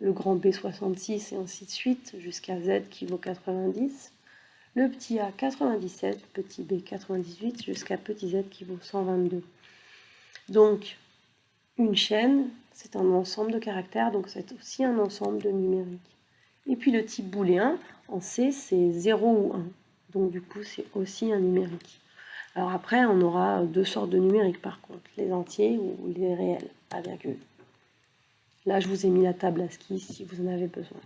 le grand B 66 et ainsi de suite, jusqu'à Z qui vaut 90, le petit A 97, petit B 98, jusqu'à petit Z qui vaut 122. Donc, une chaîne, c'est un ensemble de caractères, donc c'est aussi un ensemble de numériques. Et puis le type booléen, en C, c'est 0 ou 1. Donc du coup, c'est aussi un numérique. Alors après, on aura deux sortes de numériques par contre, les entiers ou les réels, à virgule. Là, je vous ai mis la table ASCII si vous en avez besoin.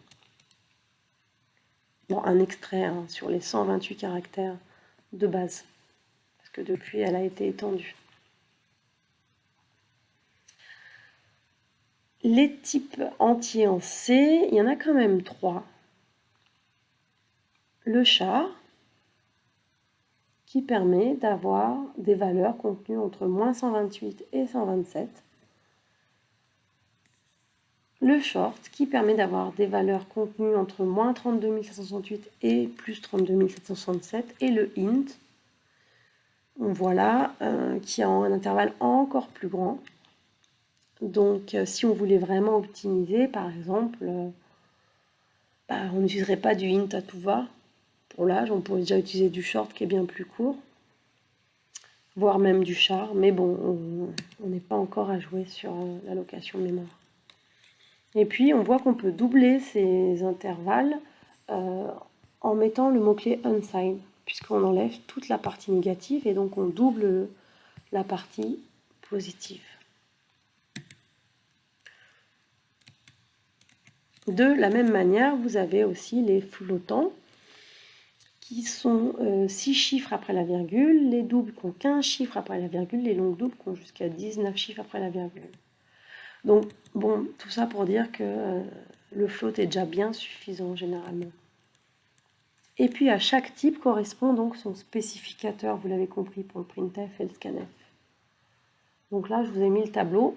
Bon, un extrait sur les 128 caractères de base, parce que depuis, elle a été étendue. Les types entiers en C, il y en a quand même 3. Le char, qui permet d'avoir des valeurs contenues entre moins 128 et 127. Le short, qui permet d'avoir des valeurs contenues entre moins 32 768 et plus 32 767. Et le int, on voit là, qui a un intervalle encore plus grand. Donc, si on voulait vraiment optimiser, par exemple, on n'utiliserait pas du int à tout va. Pour l'âge, on pourrait déjà utiliser du short qui est bien plus court, voire même du char, mais bon, on n'est pas encore à jouer sur l'allocation de mémoire. Et puis, on voit qu'on peut doubler ces intervalles en mettant le mot-clé unsigned, puisqu'on enlève toute la partie négative et donc on double la partie positive. De la même manière, vous avez aussi les flottants qui sont 6 chiffres après la virgule, les doubles qui ont 15 chiffres après la virgule, les longues doubles qui ont jusqu'à 19 chiffres après la virgule. Donc, bon, tout ça pour dire que le float est déjà bien suffisant généralement. Et puis à chaque type correspond donc son spécificateur, vous l'avez compris, pour le printf et le scanf. Donc là, je vous ai mis le tableau,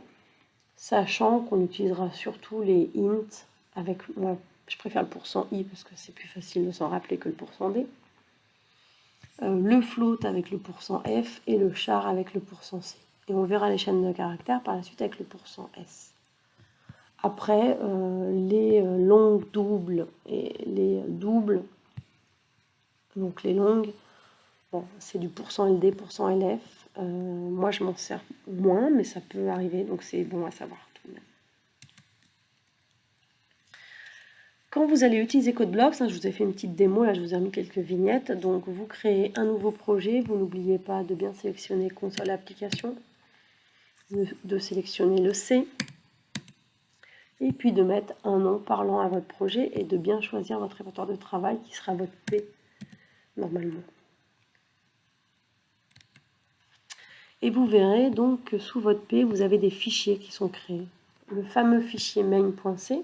sachant qu'on utilisera surtout les int avec, moi, je préfère le %i parce que c'est plus facile de s'en rappeler que le %d. Le float avec le %f et le char avec le %c. Et on verra les chaînes de caractères par la suite avec le %s. Après, les longues doubles et les doubles, donc les longues, bon, c'est du %LD, %LF. Moi, je m'en sers moins, mais ça peut arriver, donc c'est bon à savoir tout de même. Quand vous allez utiliser CodeBlocks, je vous ai fait une petite démo, là je vous ai mis quelques vignettes, donc vous créez un nouveau projet, vous n'oubliez pas de bien sélectionner console application, de sélectionner le C, et puis de mettre un nom parlant à votre projet et de bien choisir votre répertoire de travail qui sera votre P normalement. Et vous verrez donc que sous votre P, vous avez des fichiers qui sont créés. Le fameux fichier main.c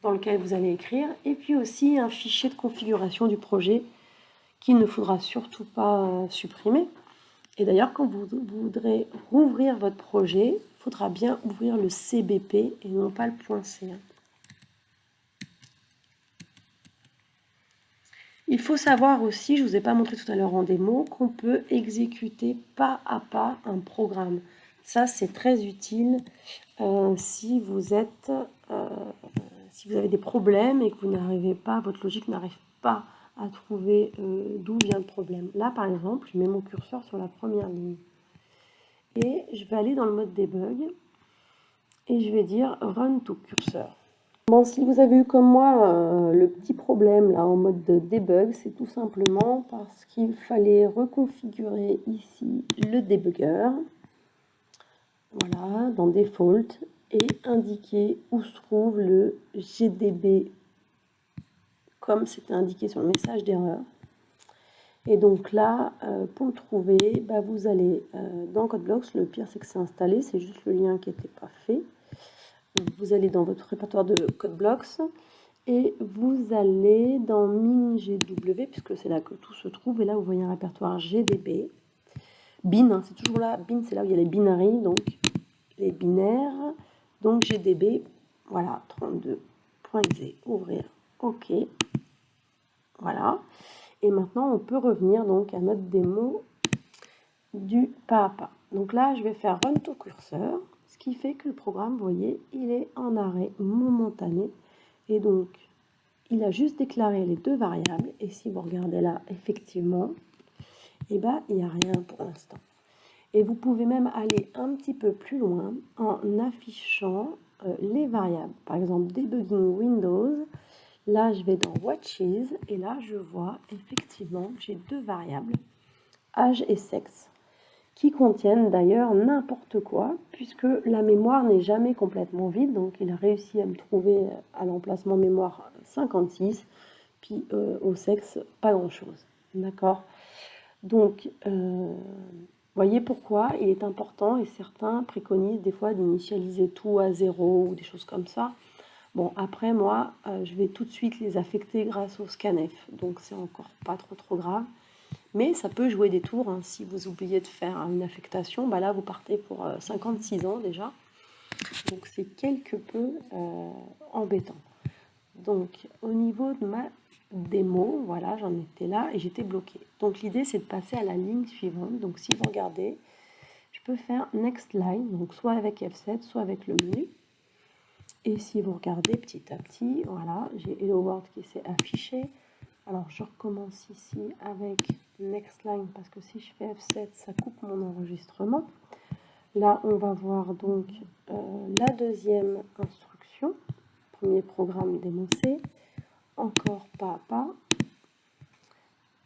dans lequel vous allez écrire, et puis aussi un fichier de configuration du projet qu'il ne faudra surtout pas supprimer. Et d'ailleurs, quand vous voudrez rouvrir votre projet, il faudra bien ouvrir le CBP et non pas le .c. Il faut savoir aussi, je ne vous ai pas montré tout à l'heure en démo, qu'on peut exécuter pas à pas un programme. Ça, c'est très utile si vous êtes, si vous avez des problèmes et que vous n'arrivez pas, votre logique n'arrive pas à trouver d'où vient le problème. Là, par exemple, je mets mon curseur sur la première ligne et je vais aller dans le mode debug et je vais dire Run to Cursor. Bon, si vous avez eu comme moi le petit problème là en mode de debug, c'est tout simplement parce qu'il fallait reconfigurer ici le debugger, voilà, dans Default, et indiquer où se trouve le GDB comme c'était indiqué sur le message d'erreur. Et donc là, pour le trouver, bah, vous allez dans CodeBlocks, le pire c'est que c'est installé, c'est juste le lien qui n'était pas fait. Vous allez dans votre répertoire de CodeBlocks et vous allez dans MinGW, puisque c'est là que tout se trouve, et là vous voyez un répertoire GDB. Bin, hein, c'est toujours là, bin c'est là où il y a les binaries, donc les binaires, donc GDB, voilà, 32.exe, ouvrir, ok, voilà. Et maintenant on peut revenir donc à notre démo du pas à pas. Donc là je vais faire Run to Cursor, ce qui fait que le programme, vous voyez, il est en arrêt momentané, et donc il a juste déclaré les deux variables, et si vous regardez là, effectivement, eh ben, il n'y a rien pour l'instant. Et vous pouvez même aller un petit peu plus loin en affichant les variables. Par exemple, Debugging Windows, là je vais dans Watches, et là je vois effectivement que j'ai deux variables, âge et sexe, qui contiennent d'ailleurs n'importe quoi, puisque la mémoire n'est jamais complètement vide, donc il a réussi à me trouver à l'emplacement mémoire 56, puis au sexe, pas grand-chose. D'accord? Donc, voyez pourquoi il est important, et certains préconisent des fois d'initialiser tout à 0 ou des choses comme ça. Bon, après, moi, je vais tout de suite les affecter grâce au scanf, donc c'est encore pas trop grave. Mais ça peut jouer des tours, hein. Si vous oubliez de faire une affectation, bah là vous partez pour 56 ans déjà. Donc c'est quelque peu embêtant. Donc au niveau de ma démo, voilà, j'en étais là et j'étais bloquée. Donc l'idée c'est de passer à la ligne suivante. Donc si vous regardez, je peux faire Next Line, donc soit avec F7, soit avec le menu. Et si vous regardez petit à petit, voilà, j'ai Hello World qui s'est affiché. Alors je recommence ici avec Next Line parce que si je fais F7, ça coupe mon enregistrement. Là, on va voir donc la deuxième instruction. Premier programme d'énoncer. Encore pas à pas.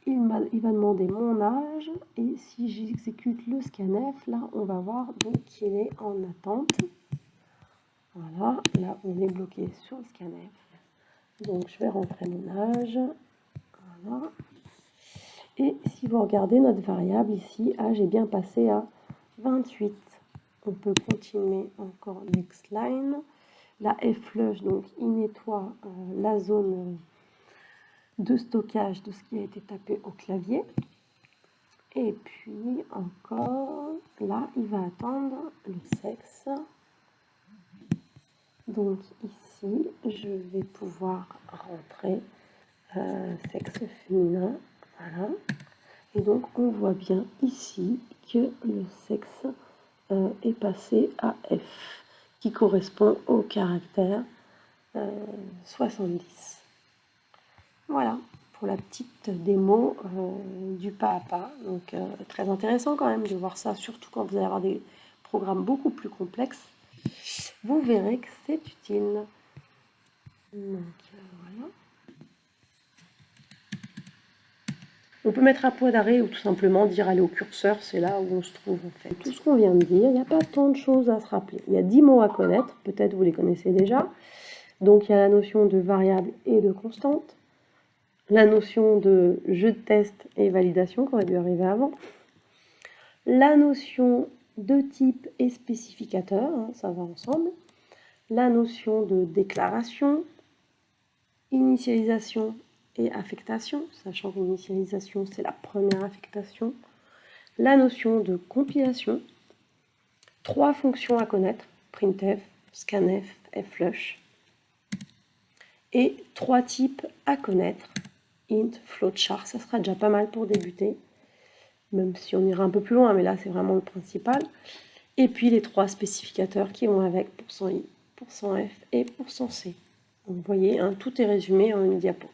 Il va demander mon âge. Et si j'exécute le scanf, là, on va voir donc qu'il est en attente. Voilà, là, on est bloqué sur le scanf. Donc, je vais rentrer mon âge. Voilà. Et si vous regardez notre variable ici, âge est bien passé à 28. On peut continuer encore next line. La flush, donc il nettoie la zone de stockage de ce qui a été tapé au clavier. Et puis encore, là, il va attendre le sexe. Donc ici, je vais pouvoir rentrer sexe féminin. Voilà. Et donc, on voit bien ici que le sexe est passé à F, qui correspond au caractère 70. Voilà, pour la petite démo du pas à pas. Donc, très intéressant quand même de voir ça, surtout quand vous allez avoir des programmes beaucoup plus complexes. Vous verrez que c'est utile. Donc, voilà. On peut mettre un point d'arrêt ou tout simplement dire aller au curseur, c'est là où on se trouve en fait. Tout ce qu'on vient de dire, il n'y a pas tant de choses à se rappeler. Il y a 10 mots à connaître, peut-être vous les connaissez déjà. Donc il y a la notion de variable et de constante, la notion de jeu de test et validation qui aurait dû arriver avant, la notion de type et spécificateur, hein, ça va ensemble, la notion de déclaration, initialisation et affectation, sachant qu'initialisation c'est la première affectation, la notion de compilation, 3 fonctions à connaître, printf, scanf, flush, et 3 types à connaître, int, flowchart, ça sera déjà pas mal pour débuter, même si on ira un peu plus loin, mais là c'est vraiment le principal. Et puis les 3 spécificateurs qui vont avec, %i, %f et %c. Donc vous voyez, hein, tout est résumé en une diapo.